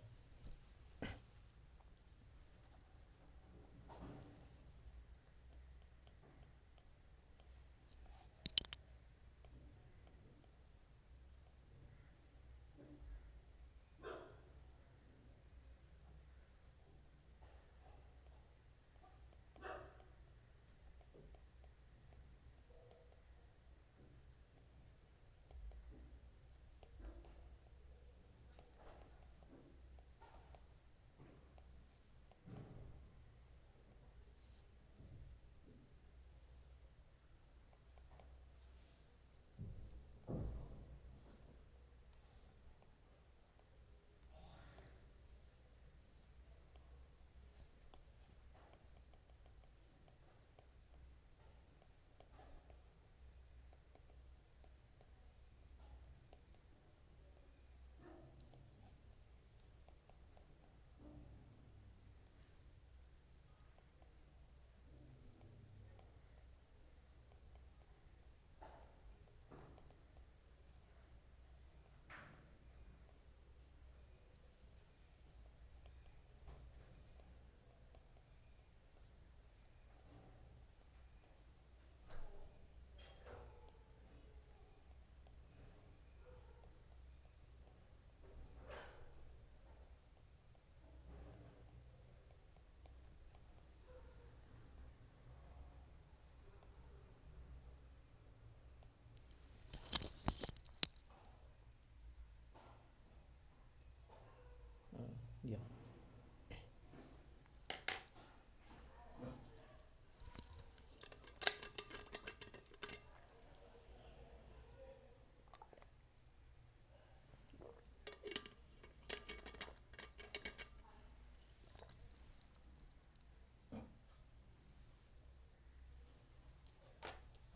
Yeah.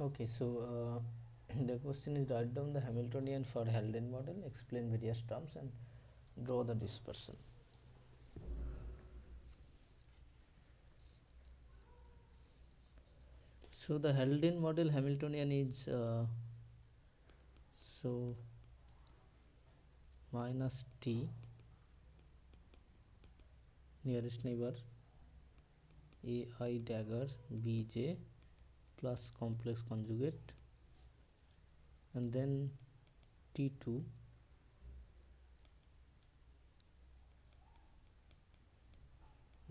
Okay, so the question is write down the Hamiltonian for Haldane model, explain various terms, and draw the dispersion. So the Haldane model Hamiltonian is so minus t nearest neighbor ai dagger bj plus complex conjugate, and then t2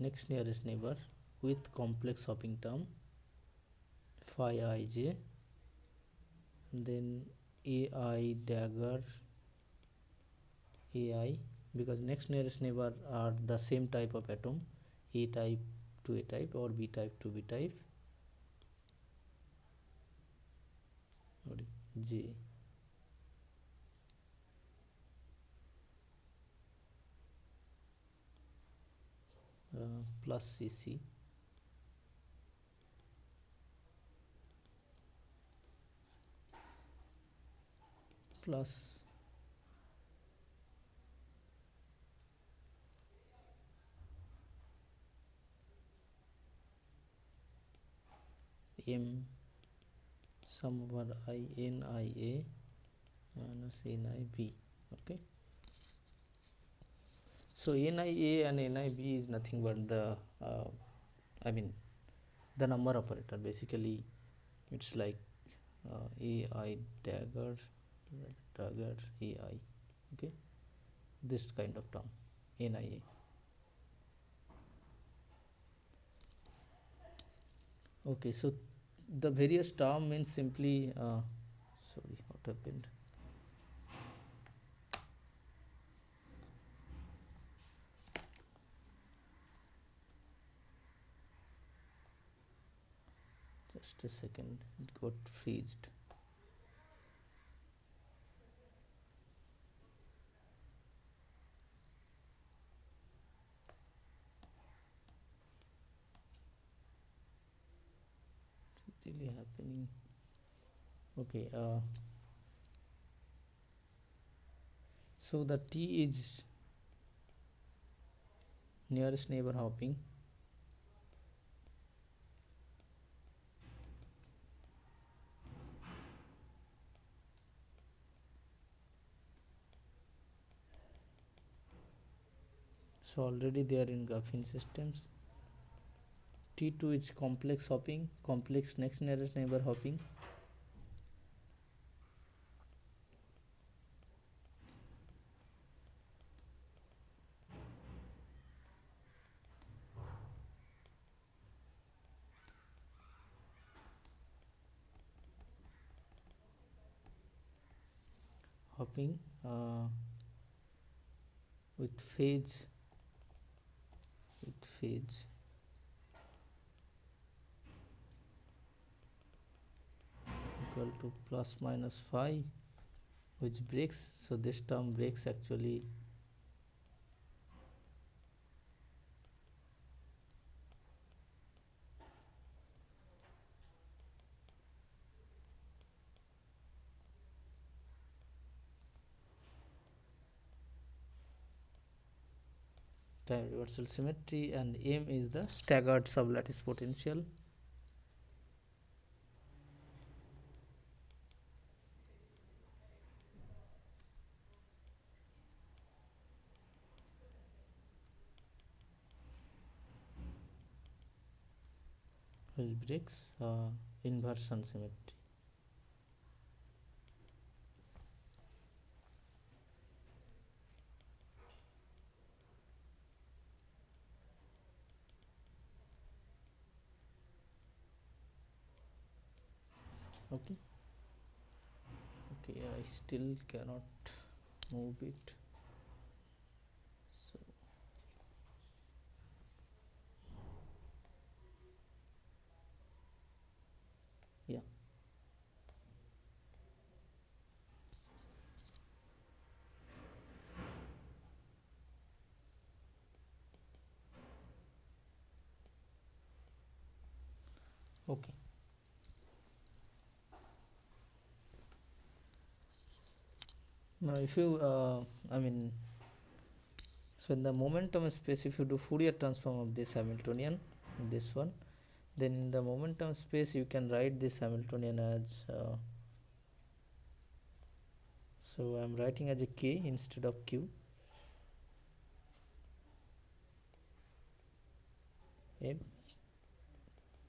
next nearest neighbor with complex hopping term phi ij, and then ai dagger ai, because next nearest neighbor are the same type of atom, a type to a type or b type to b type, or j plus cc plus m sum over I n I a minus n I b. Okay, so n I a and n I b is nothing but the I mean the number operator. Basically it's like a I dagger a I. Okay, this kind of term n I a. Okay, so the various term means simply sorry, what happened? Just a second, it got freezed. It's really happening. Okay, so the T is nearest neighbor hopping. So already they are in graphene systems. T2 is complex hopping, complex next nearest neighbor hopping. Hopping with phase equal to plus minus phi, which breaks. So this term breaks actually. Time reversal symmetry, and M is the staggered sublattice potential. Which breaks inversion symmetry. Okay, okay, I still cannot move it. So yeah, okay. Now if you so in the momentum space, if you do Fourier transform of this Hamiltonian, this one, then in the momentum space you can write this Hamiltonian as so I am writing as a k instead of q, m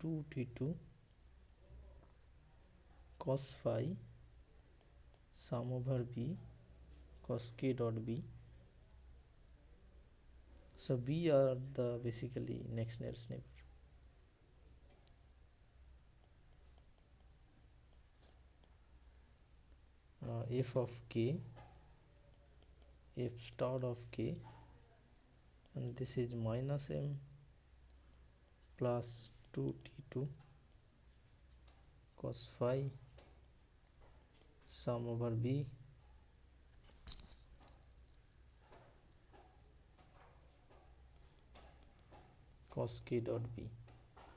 2t2 cos phi sum over b cos k dot b. So b are the basically next nearest neighbor. F of k, f star of k, and this is minus m plus 2t2 cos phi sum over b cos k dot b.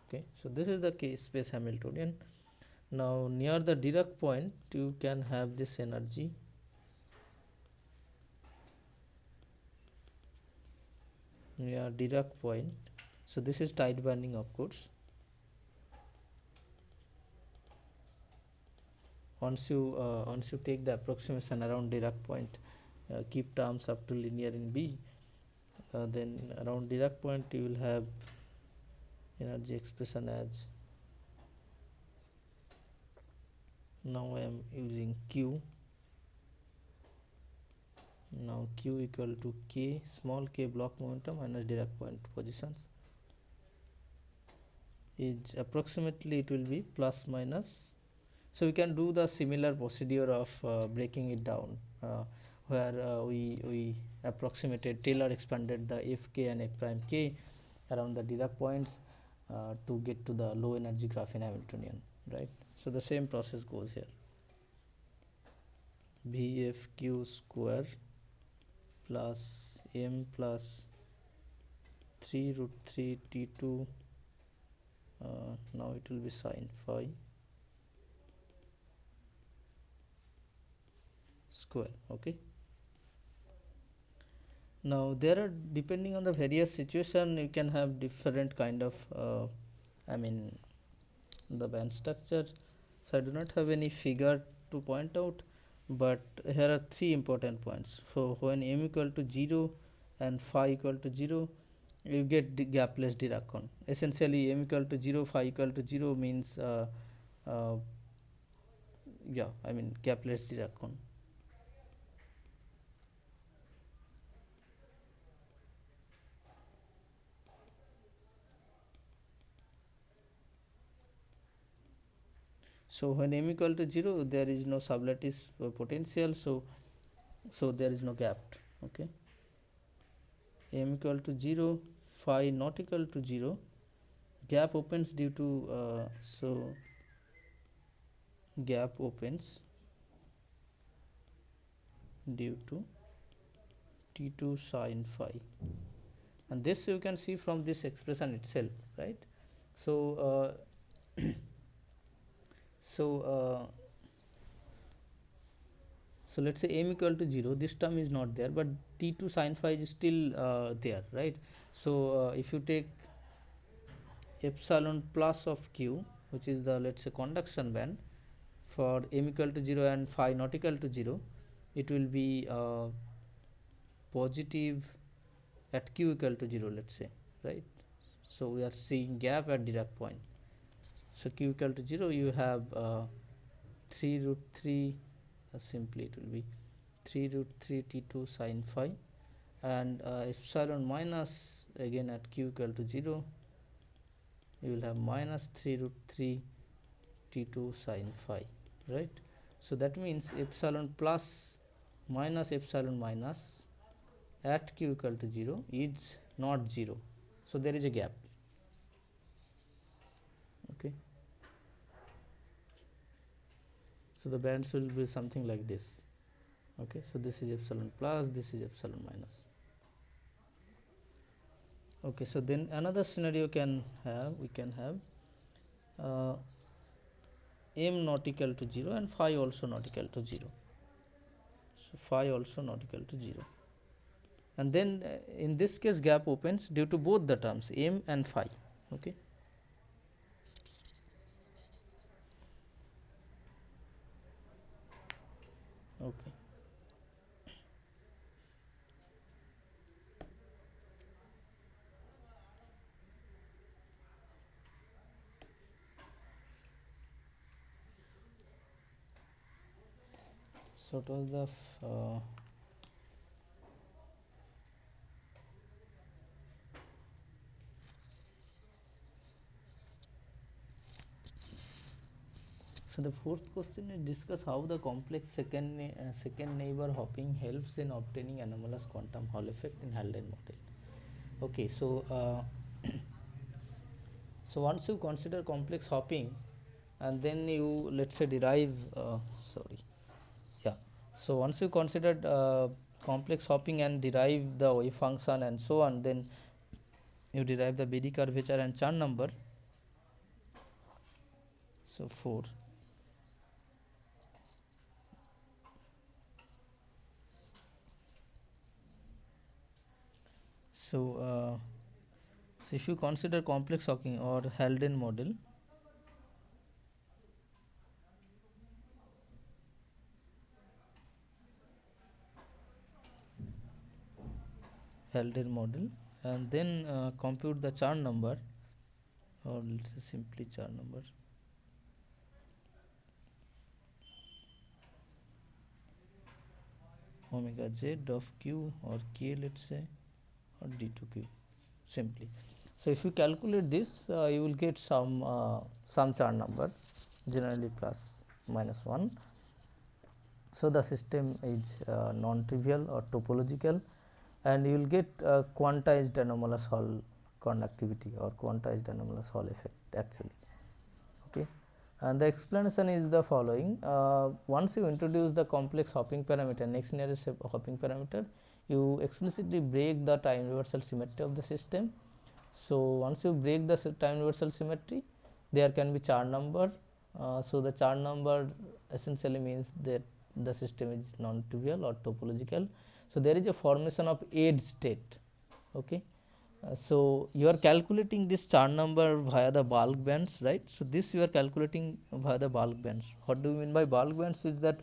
Okay, so this is the k space Hamiltonian. Now near the Dirac point you can have this energy near Dirac point. So this is tight binding, of course. Once you take the approximation around Dirac point, keep terms up to linear in B, then around Dirac point you will have energy expression as, now I am using Q. Now Q equal to K, small k block momentum minus Dirac point positions, is approximately it will be plus minus. So we can do the similar procedure of breaking it down, where we approximated, Taylor expanded the fk and f prime k around the Dirac points to get to the low energy graphene Hamiltonian, right? So the same process goes here. Vfq square plus m plus 3 root 3 t2, now it will be sine phi square. Okay, now there are, depending on the various situation, you can have different kind of the band structure. So I do not have any figure to point out, but here are three important points. So when m equal to 0 and phi equal to 0, you get the gapless Dirac cone. Essentially m equal to 0, phi equal to 0 means gapless Dirac cone. So when m equal to 0, there is no sublattice potential, so there is no gap. Okay, m equal to 0, phi not equal to 0, gap opens due to gap opens due to t2 sine phi, and this you can see from this expression itself, right? So so let's say m equal to 0, this term is not there, but t2 sine phi is still there, right? So if you take epsilon plus of q, which is the, let's say, conduction band, for m equal to 0 and phi not equal to 0, it will be positive at q equal to 0, let's say, right? So we are seeing gap at Dirac point. So q equal to 0, you have 3 root 3, simply it will be 3 root 3 t2 sine phi, and epsilon minus, again at q equal to 0, you will have minus 3 root 3 t2 sine phi, right? So that means epsilon plus minus epsilon minus at q equal to 0 is not 0, so there is a gap. Okay, so the bands will be something like this. Okay, so this is epsilon plus, this is epsilon minus. Okay, so then another scenario we can have m not equal to 0 and phi also not equal to 0. So phi also not equal to 0. And then in this case gap opens due to both the terms m and phi. Okay. Okay. So it was the so the fourth question is discuss how the complex second neighbor hopping helps in obtaining anomalous quantum Hall effect in Haldane model. Okay, so once you consider complex hopping and then you let's say derive sorry yeah so once you considered complex hopping and derive the wave function and so on, then you derive the Bery curvature and Chern number. So 4. So if you consider complex hopping or Haldane model, and then compute the Chern number, or let's say simply Chern number. Omega z of q or k, let's say, or d to q simply. So if you calculate this, you will get some Chern number, generally plus minus 1. So the system is non-trivial or topological, and you will get quantized anomalous Hall conductivity or quantized anomalous Hall effect actually. Okay, and the explanation is the following. Once you introduce the complex hopping parameter, next nearest hopping parameter, you explicitly break the time universal symmetry of the system. So once you break the time universal symmetry, there can be Chern number. So the Chern number essentially means that the system is non-trivial or topological. So there is a formation of aid state. Okay. So you are calculating this Chern number via the bulk bands, right? So this you are calculating via the bulk bands. What do you mean by bulk bands? Is that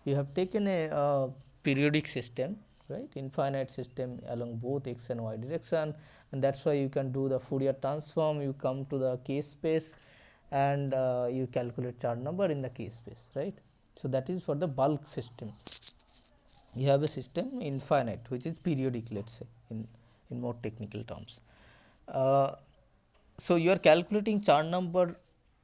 you have taken a periodic system, right, infinite system along both x and y direction, and that's why you can do the Fourier transform. You come to the k space and you calculate Chern number in the k space, right? So that is for the bulk system. You have a system infinite which is periodic, let's say, in more technical terms. uh, so you are calculating Chern number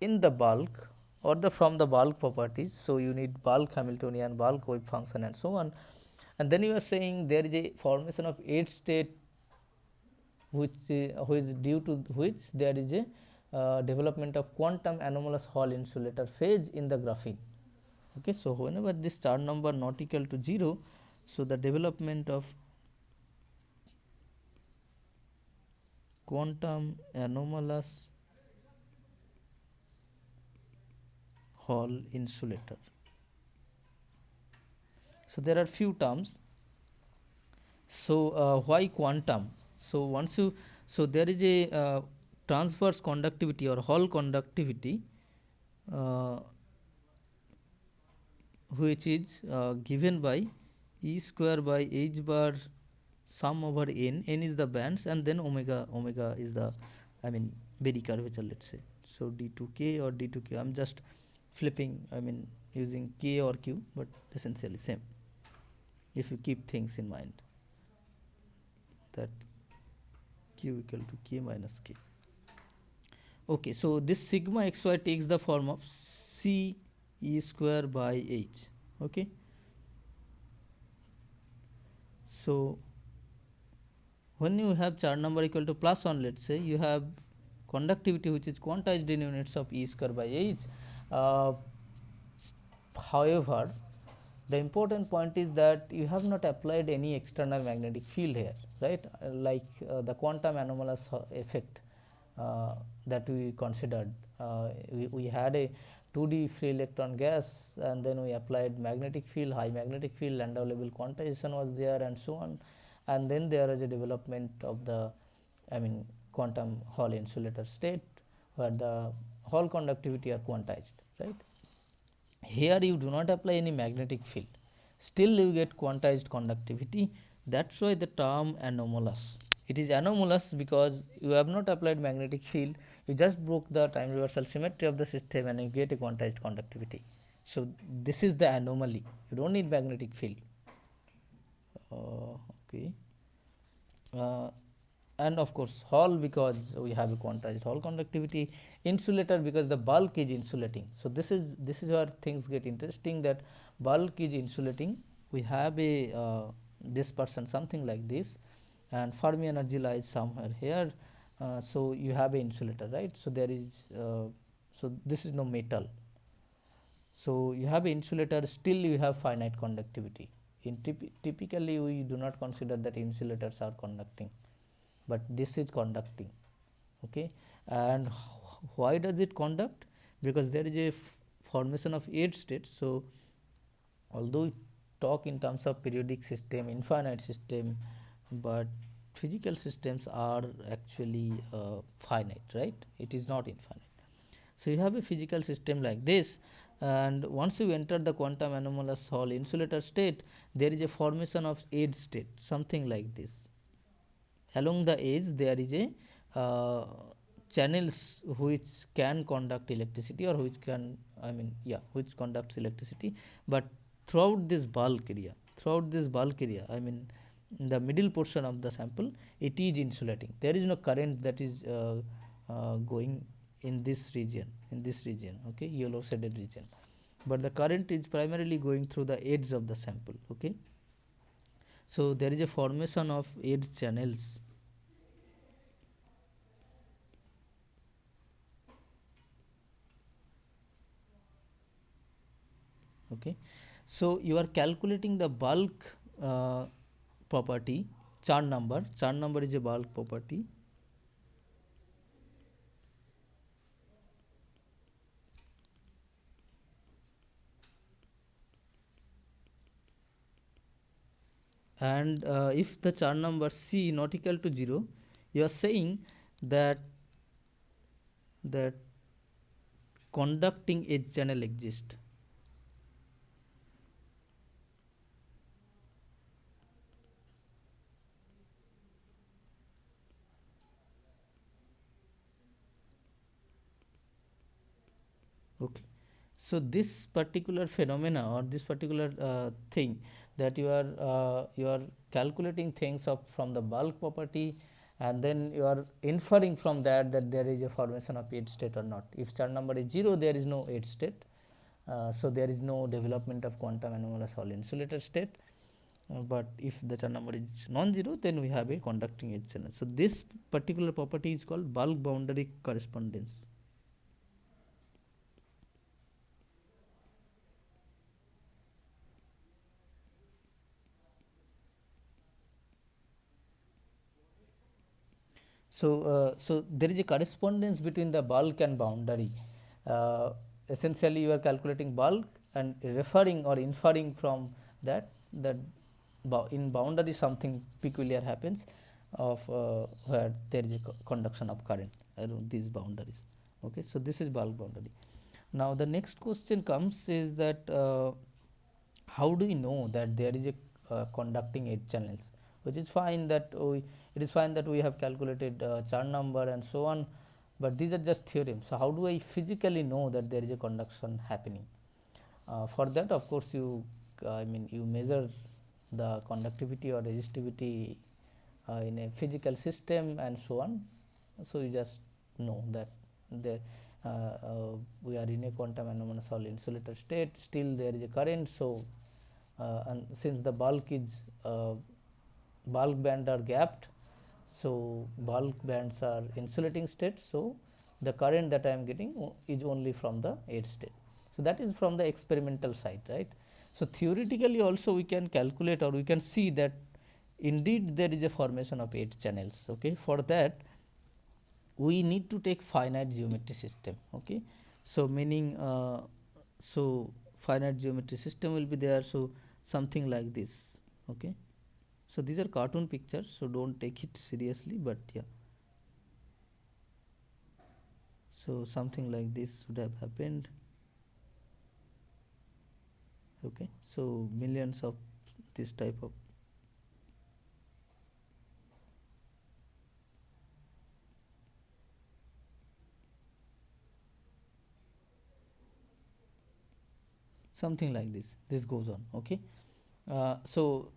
in the bulk or the from the bulk properties. So you need bulk Hamiltonian, bulk wave function and so on, and then you are saying there is a formation of aid state which is due to which there is a development of quantum anomalous Hall insulator phase in the graphene. Okay, so whenever this Chern number not equal to 0, so the development of quantum anomalous Hall insulator. So there are few terms. So why quantum? So once you there is a transverse conductivity or Hall conductivity uh, which is given by E square by h bar sum over n. N is the bands, and then omega is the Bery curvature, let's say. So d2k or d2q, I'm just flipping, using k or q, but essentially same if you keep things in mind, that q equal to k minus k. Okay, so this sigma xy takes the form of c e square by h. Okay, so when you have Chern number equal to plus 1, let's say, you have conductivity which is quantized in units of E square by h. However, the important point is that you have not applied any external magnetic field here, right? Like the quantum anomalous effect that we considered. We had a 2D free electron gas, and then we applied magnetic field, high magnetic field, Landau level quantization was there, and so on. And then there is a development of the, quantum Hall insulator state, where the Hall conductivity are quantized, right. Here you do not apply any magnetic field, still you get quantized conductivity. That's why the term anomalous. It is anomalous because you have not applied magnetic field, you just broke the time reversal symmetry of the system and you get a quantized conductivity. So this is the anomaly, you don't need magnetic field. Okay. Uh, and of course Hall, because we have a quantized Hall conductivity. Insulator, because the bulk is insulating. So this is where things get interesting, that bulk is insulating. We have a dispersion something like this, and Fermi energy lies somewhere here. So you have a insulator, right. So there is so this is no metal. So you have insulator, still you have finite conductivity. Typically we do not consider that insulators are conducting, but this is conducting. Okay. And why does it conduct? Because there is a formation of 8 states. So although we talk in terms of periodic system, infinite system, but physical systems are actually finite, right. It is not infinite. So you have a physical system like this, and once you enter the quantum anomalous Hall insulator state, there is a formation of edge state, something like this. Along the edge there is a channels which can conduct electricity, or which can, which conducts electricity. But throughout this bulk area, in the middle portion of the sample, it is insulating. There is no current that is going in this region, okay, yellow shaded region, but the current is primarily going through the edge of the sample. Okay. So there is a formation of edge channels. Okay. So you are calculating the bulk property, Chern number. Chern number is a bulk property. And if the Chern number C not equal to 0, you are saying that conducting edge channel exists. Okay. So this particular phenomena, or this particular thing, that you are calculating things of from the bulk property, and then you are inferring from that there is a formation of edge state or not. If Chern number is 0, there is no edge state. So there is no development of quantum anomalous Hall insulator state. But if the Chern number is non-zero, then we have a conducting edge channel. So this particular property is called bulk boundary correspondence. So there is a correspondence between the bulk and boundary. Essentially, you are calculating bulk and referring or inferring from that in boundary something peculiar happens, of where there is a conduction of current around these boundaries. Okay, so this is bulk boundary. Now the next question comes is that how do we know that there is a conducting edge channels, which is fine that it is fine that we have calculated Chern number and so on, but these are just theorems. So how do I physically know that there is a conduction happening? For that, of course, you measure the conductivity or resistivity in a physical system and so on. So you just know that there we are in a quantum anomalous Hall insulator state, still there is a current. So and since the bulk is bulk band are gapped, so bulk bands are insulating state, so the current that I am getting is only from the edge state. So that is from the experimental side, right. So theoretically also we can calculate, or we can see that indeed there is a formation of edge channels. Okay, for that we need to take finite geometry system. Okay, So meaning so finite geometry system will be there, so something like this. Okay, so these are cartoon pictures, so don't take it seriously, but yeah, so something like this would have happened. Okay, so millions of this type of, something like this goes on. Okay, so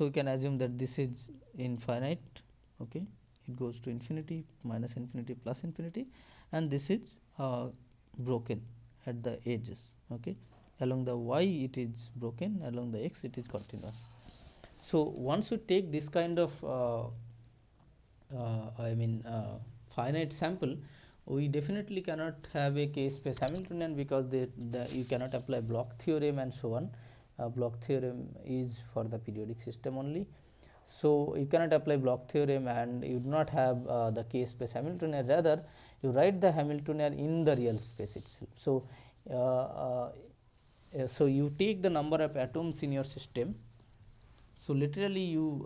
you can assume that this is infinite. Okay, it goes to infinity, minus infinity, plus infinity, and this is broken at the edges. Okay, along the y it is broken, along the x it is continuous. So once you take this kind of finite sample, we definitely cannot have a k space Hamiltonian, because you cannot apply Bloch theorem and so on. Bloch theorem is for the periodic system only, so you cannot apply Bloch theorem and you do not have the k space Hamiltonian. Rather, you write the Hamiltonian in the real space itself. So so you take the number of atoms in your system. So literally you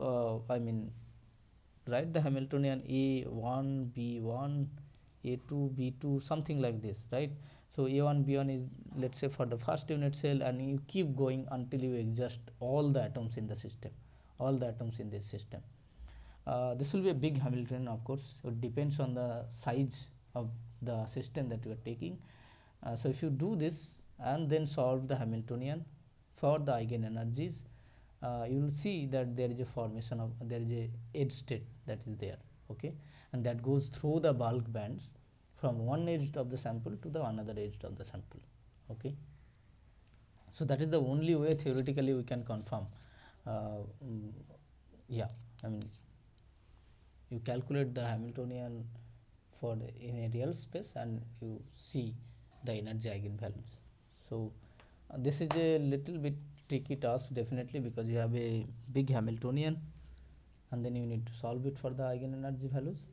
write the Hamiltonian A1 B1 A2 B2, something like this, right? So A1 B1 is, let's say, for the first unit cell, and you keep going until you exhaust all the atoms in the system, all the atoms in this system. This will be a big Hamiltonian, of course. It depends on the size of the system that you are taking. So if you do this and then solve the Hamiltonian for the eigenenergies, you will see that there is a formation of, there is a edge state that is there. Okay, and that goes through the bulk bands from one edge of the sample to the another edge of the sample. Okay, so that is the only way theoretically we can confirm. Mm, yeah, I mean, you calculate the Hamiltonian for in a real space and you see the energy eigenvalues. So this is a little bit tricky task, definitely, because you have a big Hamiltonian and then you need to solve it for the eigenenergy values.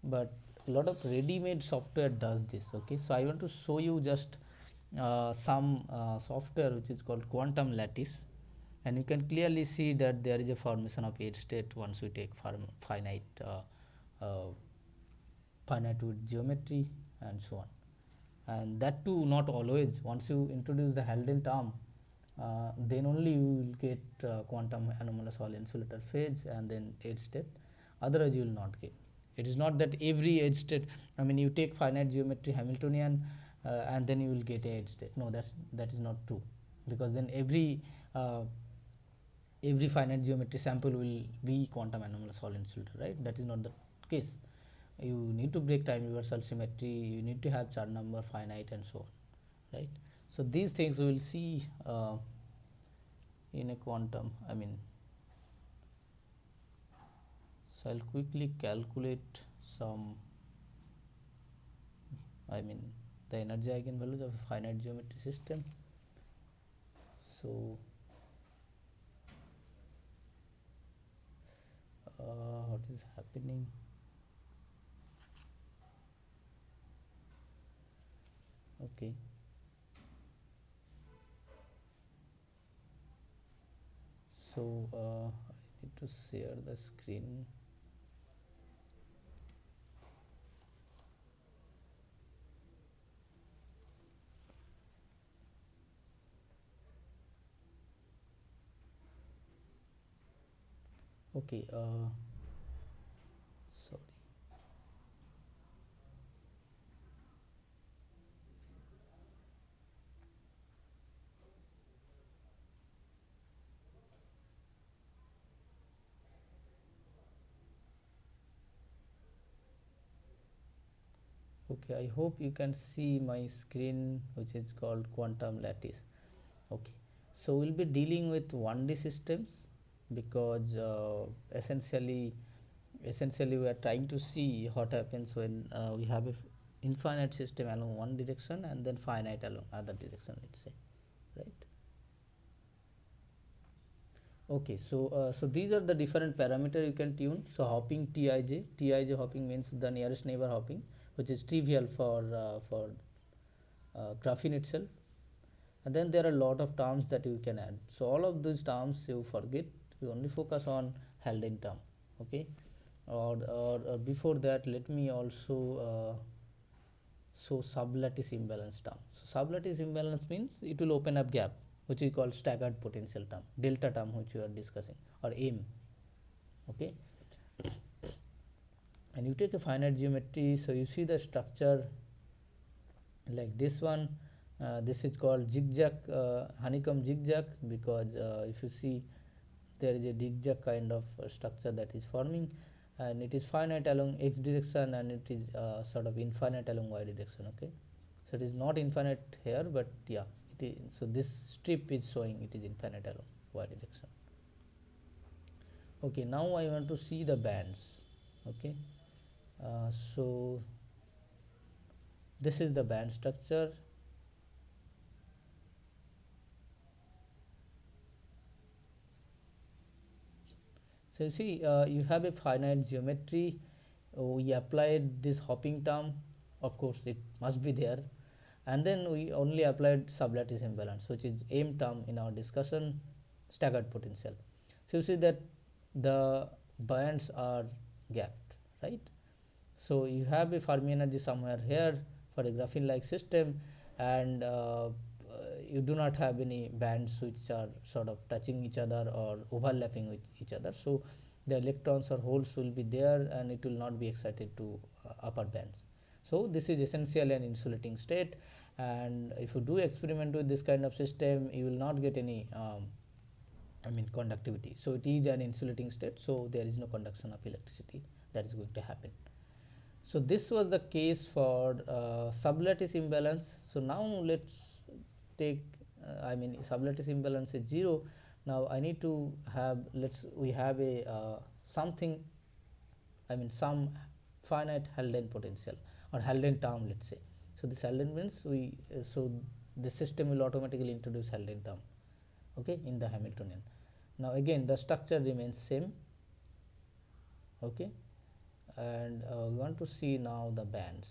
But a lot of ready-made software does this. Okay, so I want to show you just some software which is called quantum lattice, and you can clearly see that there is a formation of edge state once we take finite with geometry and so on. And that too, not always. Once you introduce the Haldane term, then only you will get quantum anomalous Hall insulator phase and then edge state. Otherwise you will not get. It is not that every edge state, I mean, you take finite geometry Hamiltonian and then you will get a edge state. No, that is not true, because then every finite geometry sample will be quantum anomalous Hall insulator, right? That is not the case. You need to break time reversal symmetry, you need to have Chern number finite and so on, right? So these things we will see in a quantum, I mean, so I'll quickly calculate some, I mean, the energy eigenvalues of a finite geometry system. So what is happening? Okay, so I need to share the screen. Okay, sorry. Okay, I hope you can see my screen, which is called quantum lattice. Okay, so we'll be dealing with 1D systems, because essentially we are trying to see what happens when we have a infinite system along one direction and then finite along other direction, let's say, right? Okay, so these are the different parameter you can tune. So hopping Tij hopping means the nearest neighbor hopping, which is trivial for graphene itself. And then there are a lot of terms that you can add. So all of these terms you forget, you only focus on Haldane term. Okay, or before that, let me also show sublattice imbalance term. So sublattice imbalance means it will open up gap, which we call staggered potential term, delta term, which we are discussing, or M. Okay, and you take a finite geometry, so you see the structure like this one. This is called zigzag, honeycomb zigzag, because if you see, there is a zigzag kind of structure that is forming, and it is finite along x direction, and it is sort of infinite along y direction. Okay, so it is not infinite here, but yeah, it is. So this strip is showing it is infinite along y direction. Okay, now I want to see the bands. Okay, so this is the band structure. So you see, you have a finite geometry. We applied this hopping term, of course it must be there, and then we only applied sublattice imbalance, which is M term in our discussion, staggered potential. So you see that the bands are gapped, right? So you have a Fermi energy somewhere here for a graphene like system, and you do not have any bands which are sort of touching each other or overlapping with each other. So the electrons or holes will be there, and it will not be excited to upper bands. So this is essentially an insulating state, and if you do experiment with this kind of system, you will not get any conductivity. So it is an insulating state, so there is no conduction of electricity that is going to happen. So this was the case for sublattice imbalance. So now let's take, sublattice imbalance is 0. Now I need to have, we have a something, some finite Haldane potential or Haldane term, let's say. So this Haldane means so the system will automatically introduce Haldane term, okay, in the Hamiltonian. Now again the structure remains same, okay, and we want to see now the bands.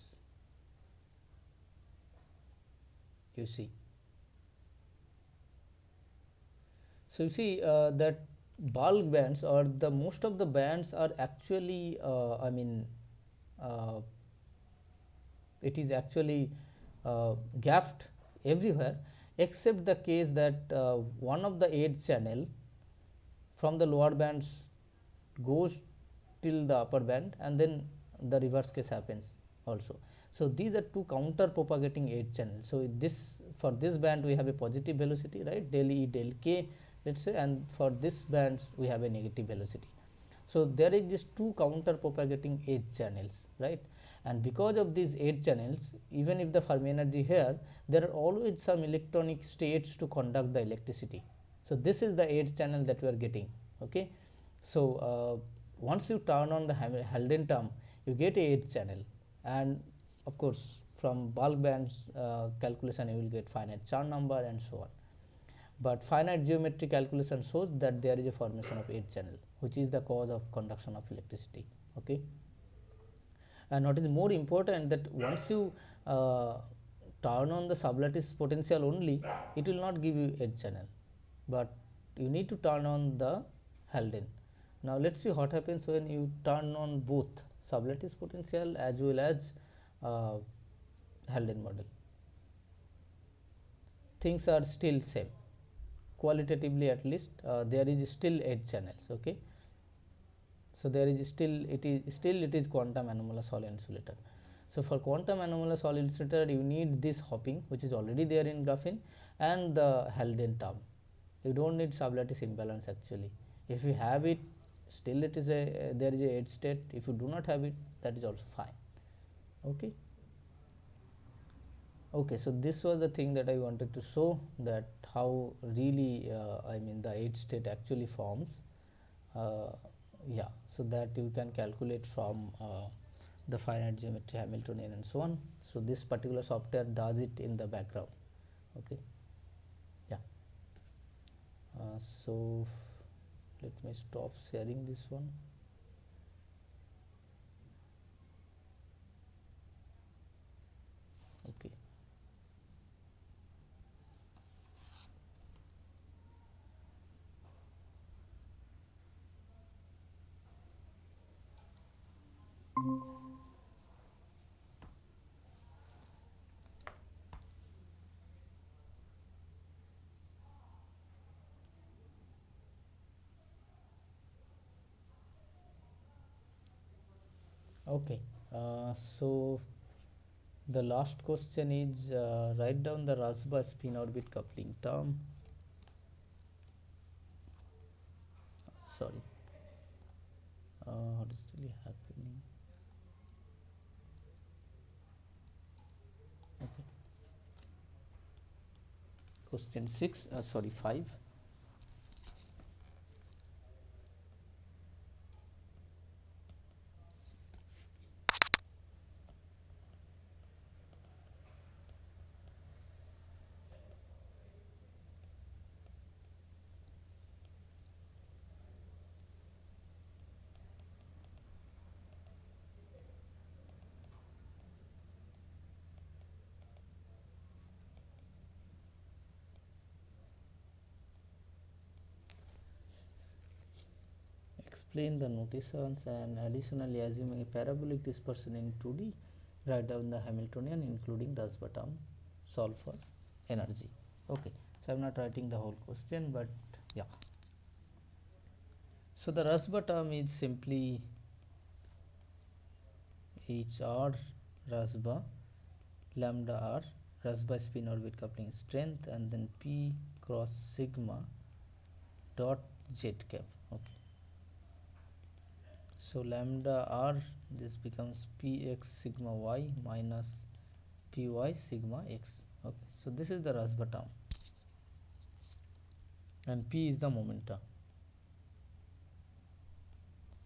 You see, so you see that bulk bands, or the most of the bands are actually it is actually gapped everywhere, except the case that one of the edge channel from the lower bands goes till the upper band, and then the reverse case happens also. So these are two counter propagating edge channels. So this, for this band we have a positive velocity, right, del E del K, let's say, and for this bands we have a negative velocity. So there is just two counter propagating edge channels, right, and because of these edge channels, even if the Fermi energy here, there are always some electronic states to conduct the electricity. So this is the edge channel that we are getting. Okay, so once you turn on the Haldane term, you get a edge channel, and of course from bulk bands calculation you will get finite Chern number and so on. But finite geometry calculation shows that there is a formation of edge channel, which is the cause of conduction of electricity. Okay, and what is more important, that once you turn on the sublattice potential only, it will not give you edge channel, but you need to turn on the Haldane. Now let's see what happens when you turn on both sublattice potential as well as Haldane model. Things are still same, qualitatively at least. There is still edge channels. Okay, so there is still, it is quantum anomalous Hall insulator. So for quantum anomalous Hall insulator, you need this hopping, which is already there in graphene, and the Haldane term. You don't need sublattice imbalance actually. If you have it, still it is a there is a edge state. If you do not have it, that is also fine. Okay. Okay, so this was the thing that I wanted to show, that how really the edge state actually forms. Yeah, so that you can calculate from the finite geometry Hamiltonian and so on. So this particular software does it in the background. Okay, yeah. So let me stop sharing this one. Okay. Okay. So the last question is write down the Rashba spin orbit coupling term. Sorry. What is really happening? Okay. Question 6, sorry, 5. Explain the notations and additionally assuming a parabolic dispersion in 2D, write down the Hamiltonian including Rashba term, solve for energy. Okay, so I am not writing the whole question, but yeah. So the Rashba term is simply HR Rashba lambda r Rashba spin orbit coupling strength and then P cross sigma dot z cap. Okay. So lambda r, this becomes px sigma y minus py sigma x. Okay, so this is the Rashba term and p is the momentum,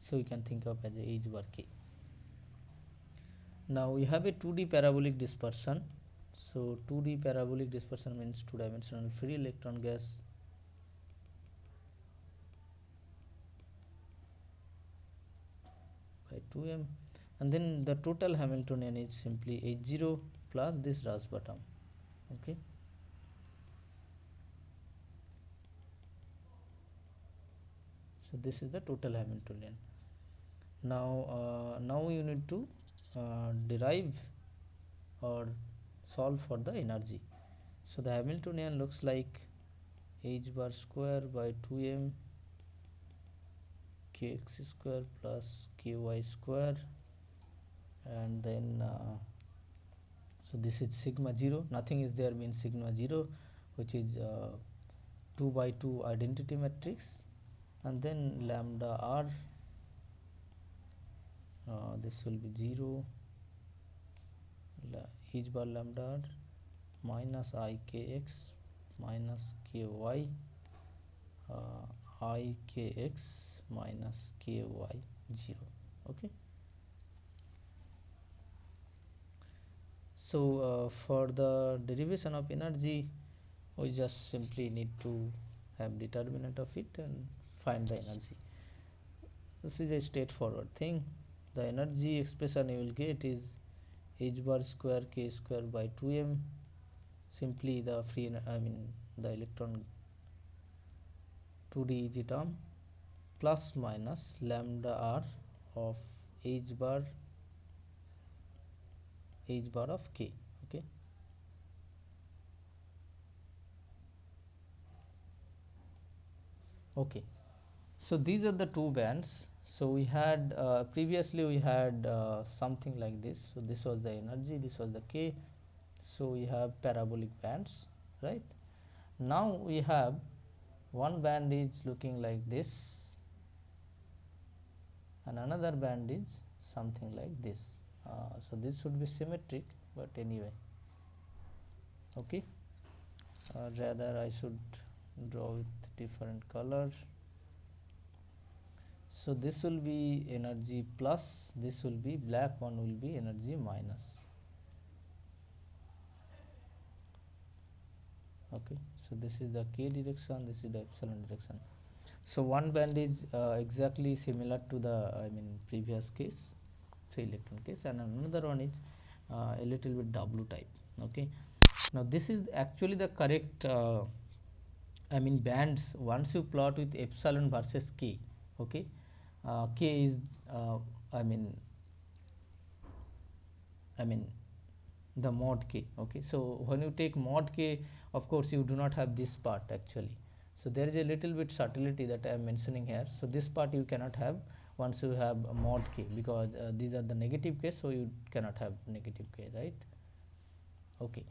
so you can think of as a h bar k. Now we have a 2D parabolic dispersion. So 2D parabolic dispersion means two dimensional free electron gas by 2m, and then the total Hamiltonian is simply h0 plus this Rashba term. Okay, so this is the total Hamiltonian. Now you need to derive or solve for the energy. So the Hamiltonian looks like h bar square by 2m kx square plus ky square, and then so this is sigma 0, nothing is there, means sigma 0, which is 2 by 2 identity matrix, and then lambda r, this will be 0 h bar lambda r minus I kx minus ky I kx minus ky 0. Okay, so for the derivation of energy we just simply need to have determinant of it and find the energy. This is a straightforward thing. The energy expression you will get is h bar square k square by 2m, simply the free the electron 2D Eg term plus minus lambda r of h bar of k. Okay, okay, so these are the two bands. So we had previously we had something like this. So this was the energy, this was the k. So we have parabolic bands, right? Now we have one band is looking like this and another band is something like this. So this should be symmetric, but anyway, okay, rather I should draw with different color. So this will be energy plus, this will be black one will be energy minus. Okay, so this is the k direction, this is the epsilon direction. So one band is exactly similar to the previous case, 3 electron case, and another one is a little bit W type. Okay, now this is actually the correct bands once you plot with epsilon versus k. Okay, k is I mean I mean the mod k. Okay, so when you take mod k, of course you do not have this part actually. So there is a little bit subtlety that I am mentioning here. So this part you cannot have once you have a mod k, because these are the negative k, so you cannot have negative k, right? Okay,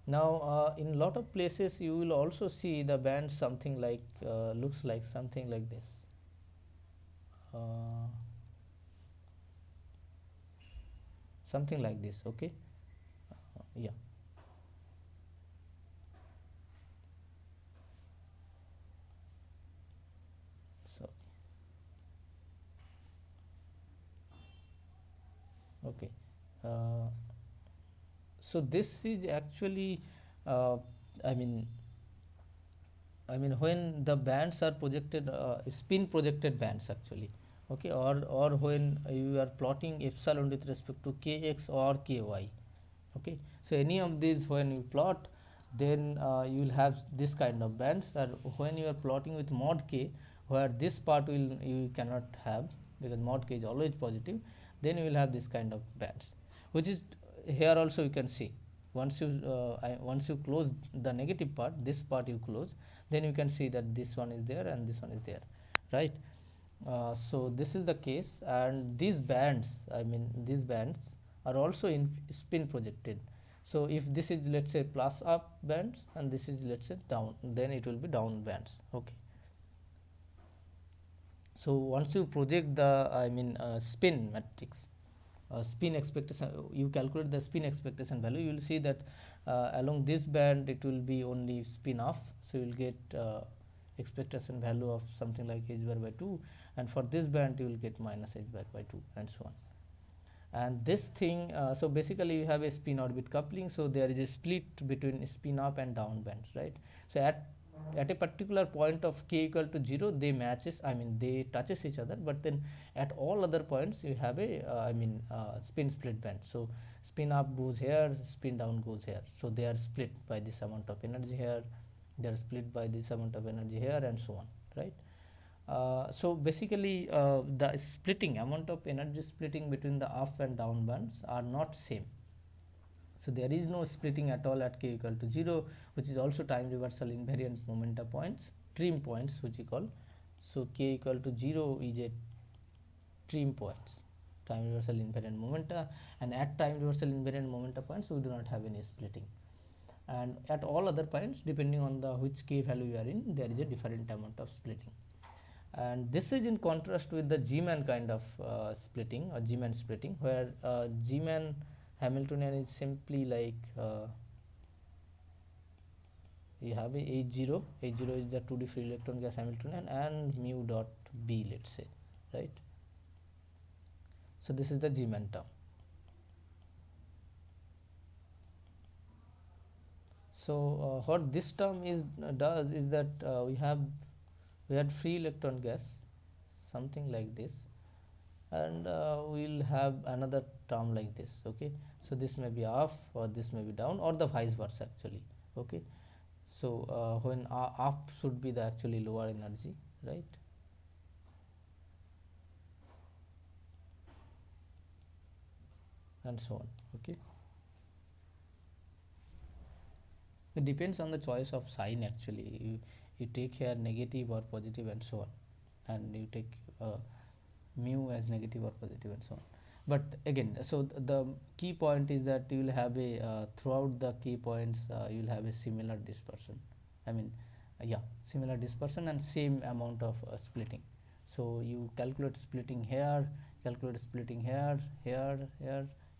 now in lot of places you will also see the band something like looks like something like this. uh, Something like this. Okay, yeah. So okay, uh, so this is actually uh, I mean when the bands are projected, spin projected bands actually. Okay, or when you are plotting epsilon with respect to kx or ky. Okay, so any of these when you plot, then you will have this kind of bands. Or when you are plotting with mod k, where this part will you cannot have, because mod k is always positive, then you will have this kind of bands, which is here also you can see. Once you close the negative part, this part you close, then you can see that this one is there and this one is there, right? So this is the case, and these bands, these bands are also in spin projected. So if this is, let's say, plus up bands and this is, let's say, down, then it will be down bands. Okay, so once you project the spin matrix, spin expectation, you calculate the spin expectation value, you will see that along this band it will be only spin off, so you will get expectation value of something like h bar by 2, and for this band you will get minus h bar by 2, and so on. And this thing, so basically you have a spin orbit coupling, so there is a split between spin up and down bands, right? So at a particular point of k equal to 0, they matches, they touches each other, but then at all other points you have a spin split band. So spin up goes here, spin down goes here, so they are split by this amount of energy here, they are split by this amount of energy here, and so on, right? So basically the splitting amount of energy splitting between the up and down bands are not same. So there is no splitting at all at k equal to 0, which is also time reversal invariant momenta points, trim points which we call. So k equal to 0 is a trim points, time reversal invariant momenta, and at time reversal invariant momenta points we do not have any splitting. And at all other points, depending on the which k value you are in, there is a different amount of splitting. And this is in contrast with the G-man kind of splitting, or G-man splitting, where G-man Hamiltonian is simply like you have a H0 is the 2D free electron gas Hamiltonian, and mu dot B, let's say, right? So this is the G-man term. So what this term is does is that we had free electron gas, something like this, and we'll have another term like this. Okay, so this may be up or this may be down, or the vice versa actually. Okay, so when up should be the actually lower energy, right? And so on. Okay, it depends on the choice of sign actually. You take here negative or positive and so on, and you take mu as negative or positive and so on. But again, so the key point is that you will have a throughout the key points you will have a similar dispersion. I mean, similar dispersion and same amount of splitting. So you calculate splitting here, calculate splitting here, here,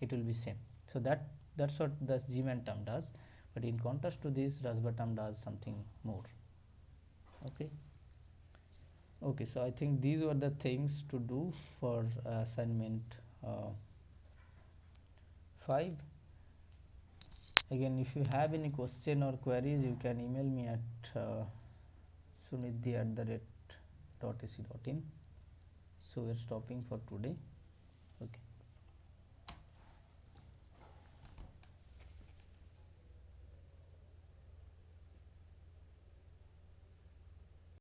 it will be same. So that's what the G-man term does. But in contrast to this, Rasbach term does something more. Okay. Okay, so I think these were the things to do for assignment 5. Again, if you have any question or queries, you can email me at sunidhi@ac.in. So we're stopping for today. Okay.